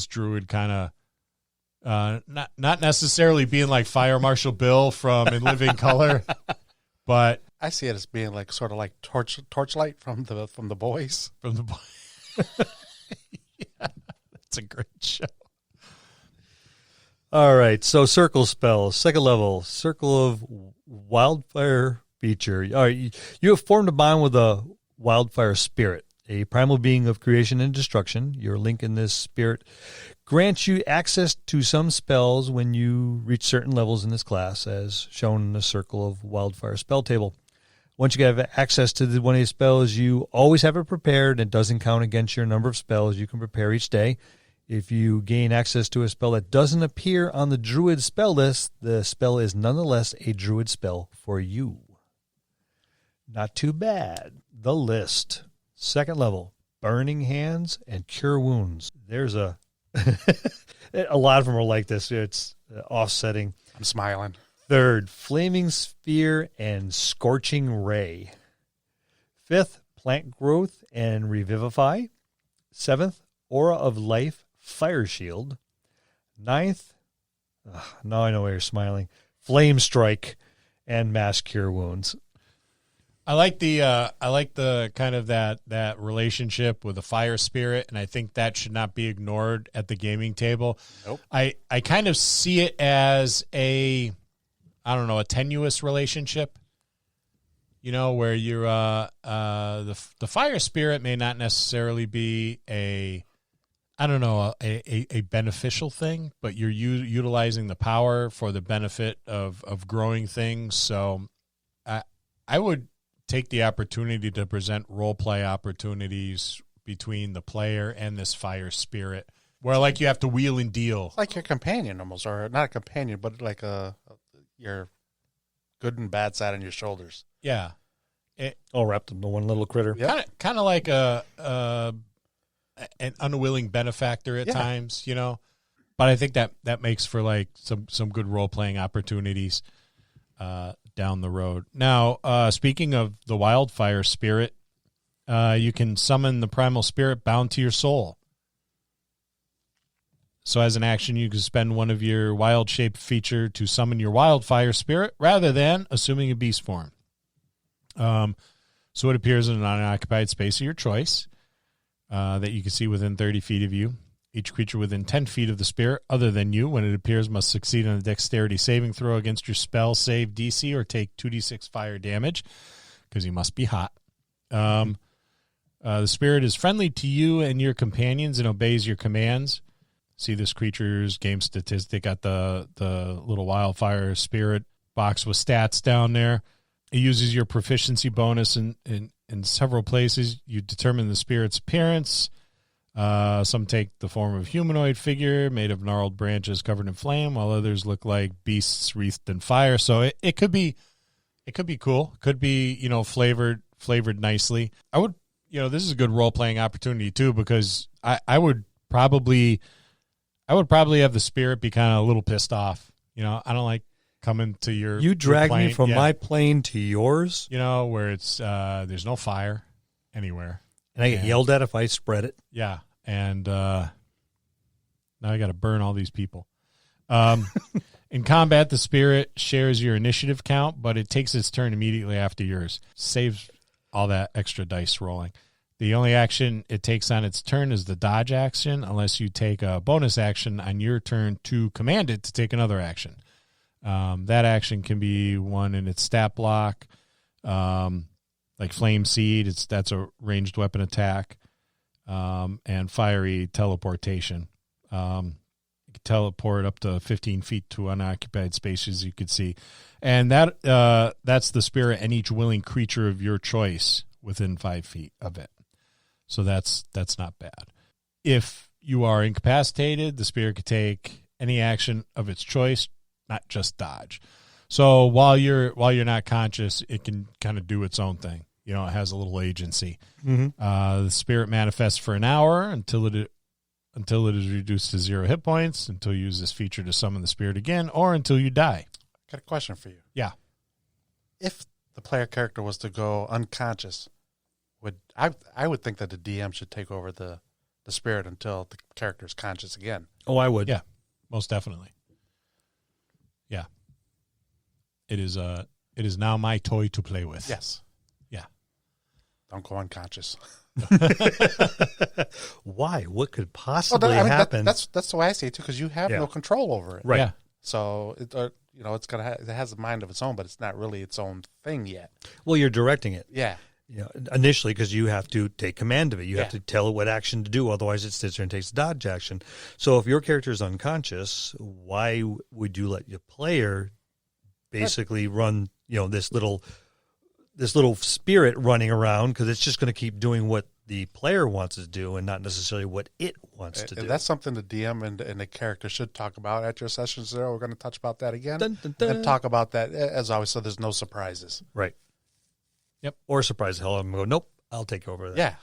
druid kind of not necessarily being like Fire Marshal Bill from In Living Color, but I see it as being like sort of like Torchlight from the boys. Yeah, that's a great show. All right, so circle spells, second level, Circle of Wildfire feature. All right, you have formed a bond with a wildfire spirit, a primal being of creation and destruction. Your link in this spirit grants you access to some spells when you reach certain levels in this class, as shown in the Circle of Wildfire spell table. Once you have access to one of these spells, you always have it prepared. It doesn't count against your number of spells you can prepare each day. If you gain access to a spell that doesn't appear on the Druid spell list, the spell is nonetheless a Druid spell for you. Not too bad. The list. Second level, Burning Hands and Cure Wounds. There's a lot of them are like this. It's offsetting. I'm smiling. Third, Flaming Sphere and Scorching Ray. Fifth, Plant Growth and Revivify. Seventh, Aura of Life, Fire Shield. Ninth, now I know why you're smiling, Flame Strike and Mass Cure Wounds. I like the kind of that relationship with the fire spirit, and I think that should not be ignored at the gaming table. Nope. I kind of see it as a tenuous relationship. Where you're the fire spirit may not necessarily be a beneficial thing, but you're utilizing the power for the benefit of growing things. So I would take the opportunity to present role play opportunities between the player and this fire spirit, where like you have to wheel and deal, Like your companion almost, or not a companion, but like your good and bad side on your shoulders. yeah. All wrapped into one little critter. Yeah. Kind of like an unwilling benefactor at times, But I think that makes for like some good role playing opportunities down the road. Now, speaking of the wildfire spirit, you can summon the primal spirit bound to your soul. So as an action, you can spend one of your wild shape feature to summon your wildfire spirit rather than assuming a beast form. So it appears in an unoccupied space of your choice that you can see within 30 feet of you. Each creature within 10 feet of the spirit, other than you, when it appears, must succeed on a dexterity saving throw against your spell save DC or take 2d6 fire damage, because you must be hot. The spirit is friendly to you and your companions and obeys your commands. See this creature's game statistic at the little wildfire spirit box with stats down there. It uses your proficiency bonus in several places. You determine the spirit's appearance. Some take the form of humanoid figure made of gnarled branches covered in flame, while others look like beasts wreathed in fire. So it could be cool. Could be, flavored nicely. I would, this is a good role playing opportunity too, because I would probably have the spirit be kind of a little pissed off. I don't like coming to your. You drag plane. me from my plane to yours, where it's there's no fire anywhere. and I get yelled at if I spread it. Yeah, and now I got to burn all these people. In combat, the spirit shares your initiative count, but it takes its turn immediately after yours. Saves all that extra dice rolling. The only action it takes on its turn is the dodge action, unless you take a bonus action on your turn to command it to take another action. That action can be one in its stat block. like Flame Seed. That's a ranged weapon attack, and Fiery Teleportation. You can teleport up to 15 feet to unoccupied spaces. You could see, and that's the spirit and each willing creature of your choice within 5 feet of it. So that's not bad. If you are incapacitated, the spirit could take any action of its choice, not just dodge. So while you're not conscious, it can kind of do its own thing. It has a little agency. The spirit manifests for an hour until it is reduced to 0 hit points, until you use this feature to summon the spirit again, or until you die. Got a question for you. Yeah. If the player character was to go unconscious, I would think that the DM should take over the spirit until the character is conscious again. Oh, I would. Yeah, most definitely. Yeah. It is now my toy to play with. Yes. Yeah. Don't go unconscious. Why? What could possibly happen? That's the way I see it too, because you have no control over it. Right. Yeah. So it has a mind of its own, but it's not really its own thing yet. Well, you're directing it. Yeah. Initially, because you have to take command of it. You have to tell it what action to do. Otherwise, it sits there and takes dodge action. So if your character is unconscious, why would you let your player basically run, this little spirit running around? Because it's just going to keep doing what the player wants it to do and not necessarily what it wants to do. That's something the DM and the character should talk about at your sessions. There, we're going to touch about that again. Dun, dun, dun. And talk about that as always, so there's no surprises. Right. Yep. Or surprise the hell, I'm going to go, nope, I'll take over that. Yeah.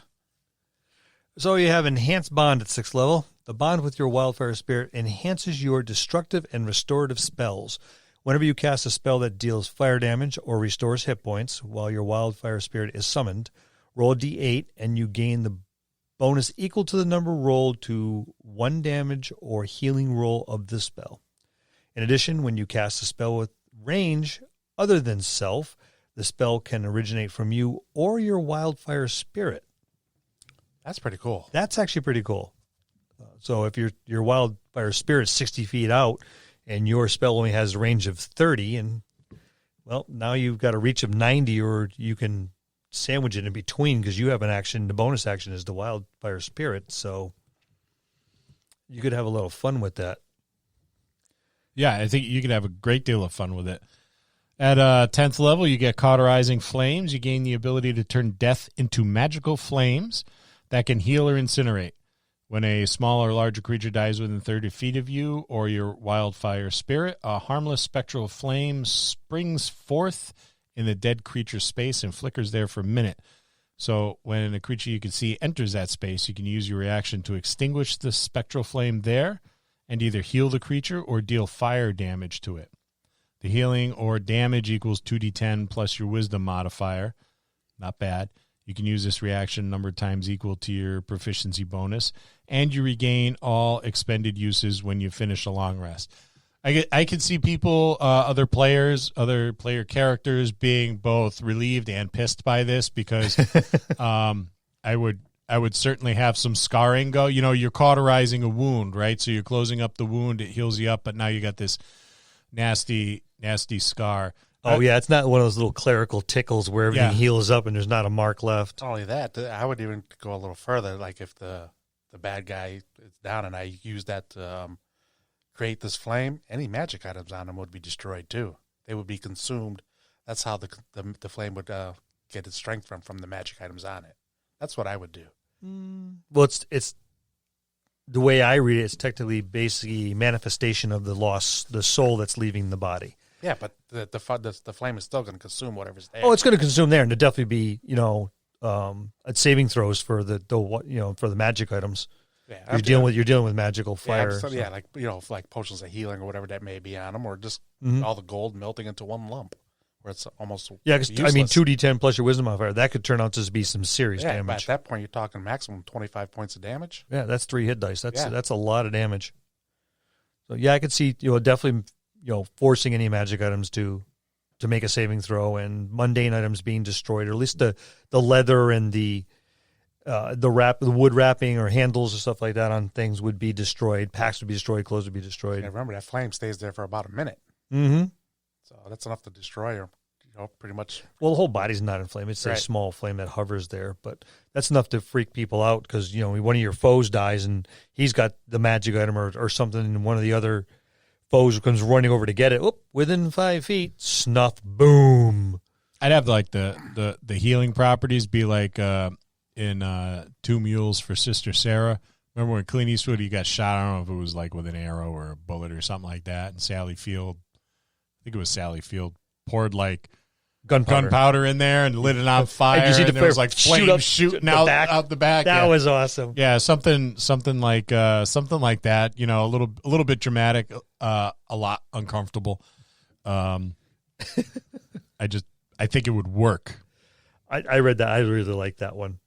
So you have Enhanced Bond at 6th level. The bond with your Wildfire Spirit enhances your destructive and restorative spells. Whenever you cast a spell that deals fire damage or restores hit points while your Wildfire Spirit is summoned, roll a d8 and you gain the bonus equal to the number rolled to 1 damage or healing roll of the spell. In addition, when you cast a spell with range other than self, the spell can originate from you or your Wildfire Spirit. That's pretty cool. That's actually pretty cool. So if your Wildfire Spirit is 60 feet out and your spell only has a range of 30, and, well, now you've got a reach of 90, or you can sandwich it in between because you have an action. The bonus action is the Wildfire Spirit, so you could have a little fun with that. Yeah, I think you could have a great deal of fun with it. At 10th level, you get Cauterizing Flames. You gain the ability to turn death into magical flames that can heal or incinerate. When a small or larger creature dies within 30 feet of you or your Wildfire Spirit, a harmless spectral flame springs forth in the dead creature's space and flickers there for a minute. So when a creature you can see enters that space, you can use your reaction to extinguish the spectral flame there and either heal the creature or deal fire damage to it. The healing or damage equals 2d10 plus your wisdom modifier. Not bad. You can use this reaction number of times equal to your proficiency bonus, and you regain all expended uses when you finish a long rest. I can see people, other player characters being both relieved and pissed by this because I would certainly have some scarring go. You're cauterizing a wound, right? So you're closing up the wound, it heals you up, but now you got this nasty scar. Oh, yeah, it's not one of those little clerical tickles where everything heals up and there's not a mark left. Not only that, I would even go a little further. Like if the bad guy is down and I use that to create this flame, any magic items on them would be destroyed too. They would be consumed. That's how the flame would get its strength from the magic items on it. That's what I would do. Well, it's the way I read it, it's technically basically manifestation of the soul that's leaving the body. Yeah, but the flame is still going to consume whatever's there. Oh, it's going to consume there, and it'd definitely be saving throws for the magic items. Yeah, you're dealing with magical fire. Like potions of healing or whatever that may be on them, or just all the gold melting into one lump, where it's almost because 2d10 plus your wisdom modifier, that could turn out to be some serious damage. But at that point, you're talking maximum 25 points of damage. Yeah, that's 3 hit dice. That's a lot of damage. So yeah, I could see definitely forcing any magic items to make a saving throw, and mundane items being destroyed, or at least the leather and the wood wrapping or handles or stuff like that on things would be destroyed. Packs would be destroyed. Clothes would be destroyed. Yeah, remember that flame stays there for about a minute. Mm-hmm. So that's enough to destroy pretty much. Well, the whole body's not inflamed. It's a small flame that hovers there, but that's enough to freak people out because, one of your foes dies and he's got the magic item or something, and one of the other foes comes running over to get it. Oop, within 5 feet, snuff, boom. I'd have like the healing properties be like in Two Mules for Sister Sarah. Remember when Clint Eastwood, he got shot, I don't know if it was like with an arrow or a bullet or something like that, and Sally Field, I think it was Sally Field, poured like gunpowder in there and lit it on fire, and there was like flames shooting out the back. That was awesome. Yeah, something like that. A little bit dramatic, a lot uncomfortable. I think it would work. I read that. I really like that one.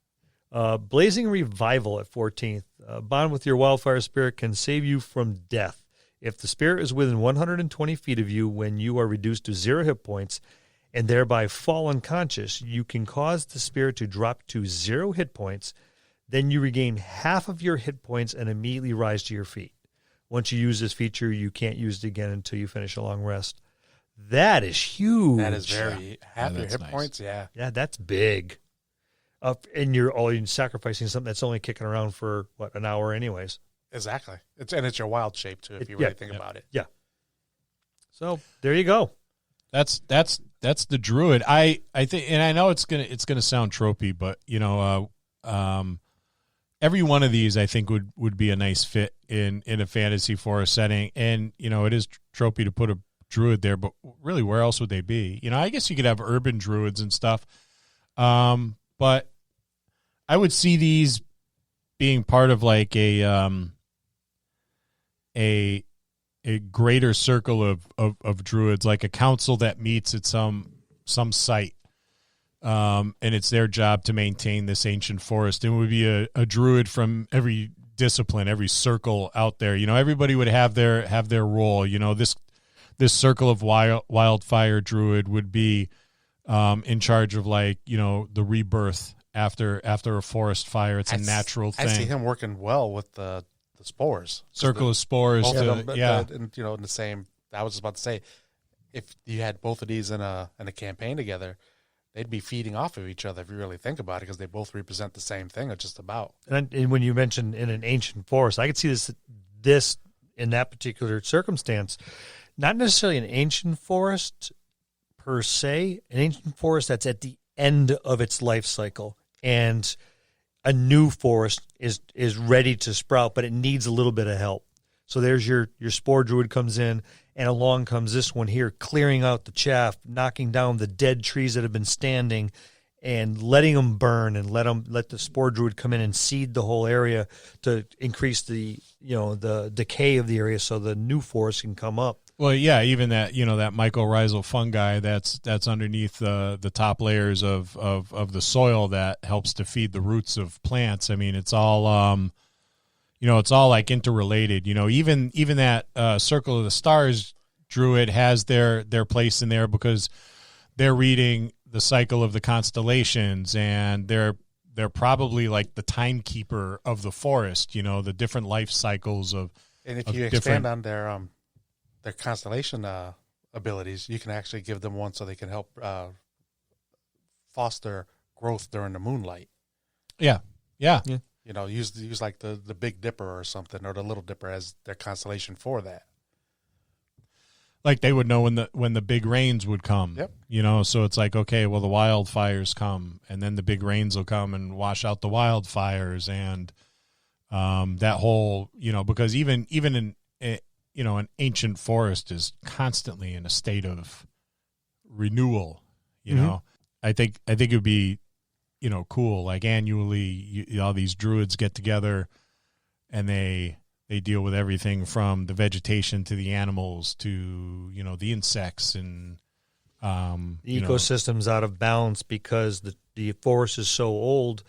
Blazing Revival at 14th. Bond with your wildfire spirit can save you from death. If the spirit is within 120 feet of you when you are reduced to 0 hit points and thereby fall unconscious, you can cause the spirit to drop to 0 hit points. Then you regain half of your hit points and immediately rise to your feet. Once you use this feature, you can't use it again until you finish a long rest. That is huge. That is very half your hit points. Yeah, that's big. And you're sacrificing something that's only kicking around for an hour, anyways. Exactly. It's your wild shape too, if you really think about it. Yeah. So there you go. That's the druid. I think, and I know it's gonna sound tropey, but every one of these I think would be a nice fit in a fantasy forest setting. And it is tropey to put a druid there, but really, where else would they be? I guess you could have urban druids and stuff, but I would see these being part of like a greater circle of druids, like a council that meets at some site, and it's their job to maintain this ancient forest. It would be a druid from every discipline, every circle out there. Everybody would have their role. This circle of wildfire druid would be in charge of the rebirth after a forest fire. It's a natural thing. I see him working well with the spores. Circle of spores. In the same. I was just about to say, if you had both of these in a campaign together, they'd be feeding off of each other if you really think about it, because they both represent the same thing, or just about. And when you mentioned in an ancient forest, I could see this in that particular circumstance. Not necessarily an ancient forest per se, an ancient forest that's at the end of its life cycle, and a new forest is ready to sprout, but it needs a little bit of help. So there's your spore druid comes in, and along comes this one here, clearing out the chaff, knocking down the dead trees that have been standing, and letting them burn, and let the spore druid come in and seed the whole area to increase the decay of the area, so the new forest can come up. Well, yeah, even that that mycorrhizal fungi that's underneath the top layers of the soil that helps to feed the roots of plants. I mean, it's all it's all like interrelated. Even that Circle of the Stars druid has their place in there, because they're reading the cycle of the constellations, and they're probably like the timekeeper of the forest. The different life cycles of. And if you expand on their constellation abilities, you can actually give them one so they can help foster growth during the moonlight. Yeah. Use like the Big Dipper or something, or the Little Dipper as their constellation for that. Like they would know when the big rains would come. Yep. So it's like, okay, well, the wildfires come, and then the big rains will come and wash out the wildfires, and that whole, because even in an ancient forest is constantly in a state of renewal. I think it would be, cool. Like annually, all these druids get together, and they deal with everything from the vegetation to the animals to the insects, and the ecosystem's out of balance because the forest is so old.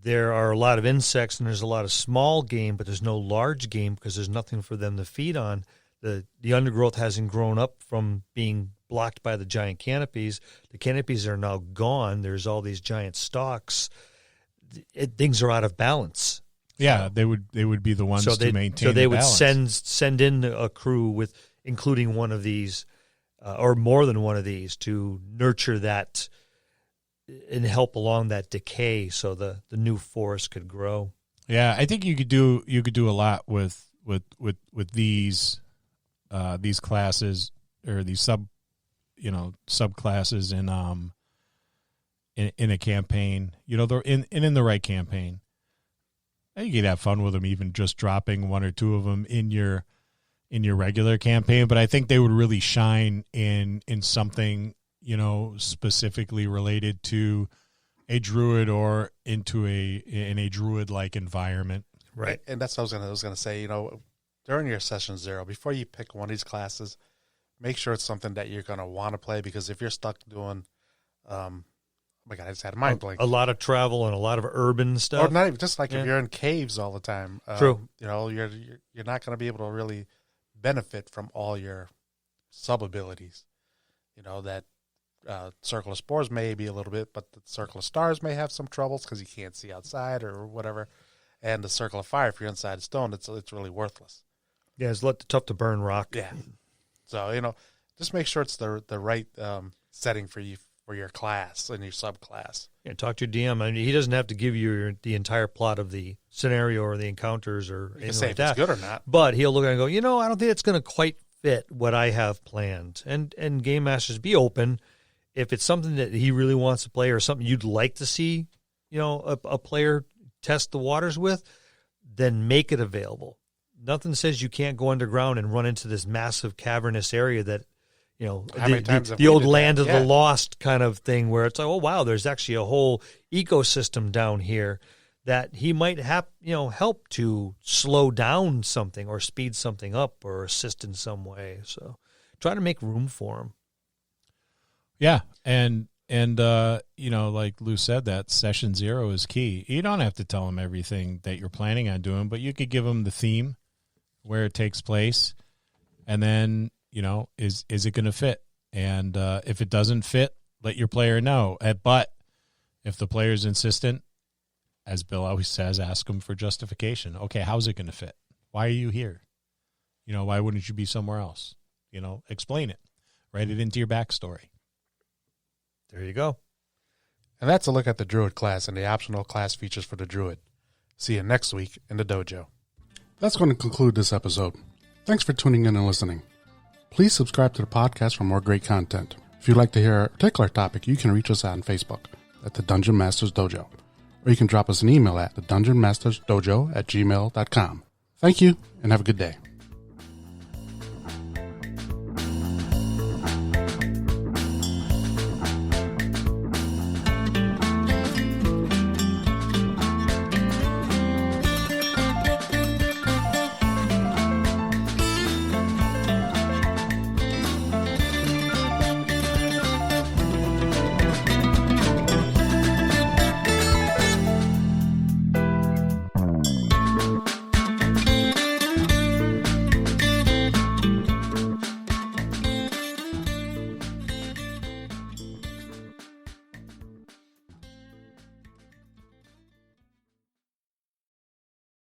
There are a lot of insects and there's a lot of small game, but there's no large game because there's nothing for them to feed on. The undergrowth hasn't grown up from being blocked by the giant canopies. The canopies are now gone. There's all these giant stalks. Things are out of balance. Yeah, they would be the ones to maintain. So they the would balance. send in a crew with including one of these or more than one of these to nurture that and help along that decay so the new forest could grow. Yeah, I think you could do a lot with these classes or these subclasses in a campaign. They're in the right campaign. I think you'd have fun with them, even just dropping one or two of them in your regular campaign. But I think they would really shine in something specifically related to a druid or in a druid like environment. Right. And that's what I was gonna say, during your session 0, before you pick one of these classes, make sure it's something that you're gonna want to play, because if you're stuck doing oh my God, I just had a mind blank. A lot of travel and a lot of urban stuff. Or not even, just like if you're in caves all the time. True. You're not going to be able to really benefit from all your sub abilities. That Circle of Spores may be a little bit, but the Circle of Stars may have some troubles because you can't see outside or whatever. And the Circle of Fire, if you're inside a stone, it's really worthless. Yeah, it's tough to burn rock. Yeah. So, just make sure it's the right setting for you, for your class and your subclass. Yeah, talk to your DM. I mean, he doesn't have to give you the entire plot of the scenario or the encounters or anything like that. If it's good or not. But he'll look at it and go, I don't think it's going to quite fit what I have planned. And Game Masters, be open. If it's something that he really wants to play or something you'd like to see, a player test the waters with, then make it available. Nothing says you can't go underground and run into this massive cavernous area that, the old land of the lost kind of thing, where it's like, oh, wow, there's actually a whole ecosystem down here that he might have, help to slow down something or speed something up or assist in some way. So try to make room for him. Yeah. And like Lou said, that session 0 is key. You don't have to tell him everything that you're planning on doing, but you could give him the theme, where it takes place, and then, is it going to fit? And if it doesn't fit, let your player know. But if the player's insistent, as Bill always says, ask them for justification. Okay, how's it going to fit? Why are you here? Why wouldn't you be somewhere else? Explain it. Write it into your backstory. There you go. And that's a look at the Druid class and the optional class features for the Druid. See you next week in the dojo. That's going to conclude this episode. Thanks for tuning in and listening. Please subscribe to the podcast for more great content. If you'd like to hear a particular topic, you can reach us out on Facebook at the Dungeon Masters Dojo, or you can drop us an email at thedungeonmastersdojo@gmail.com. Thank you, and have a good day.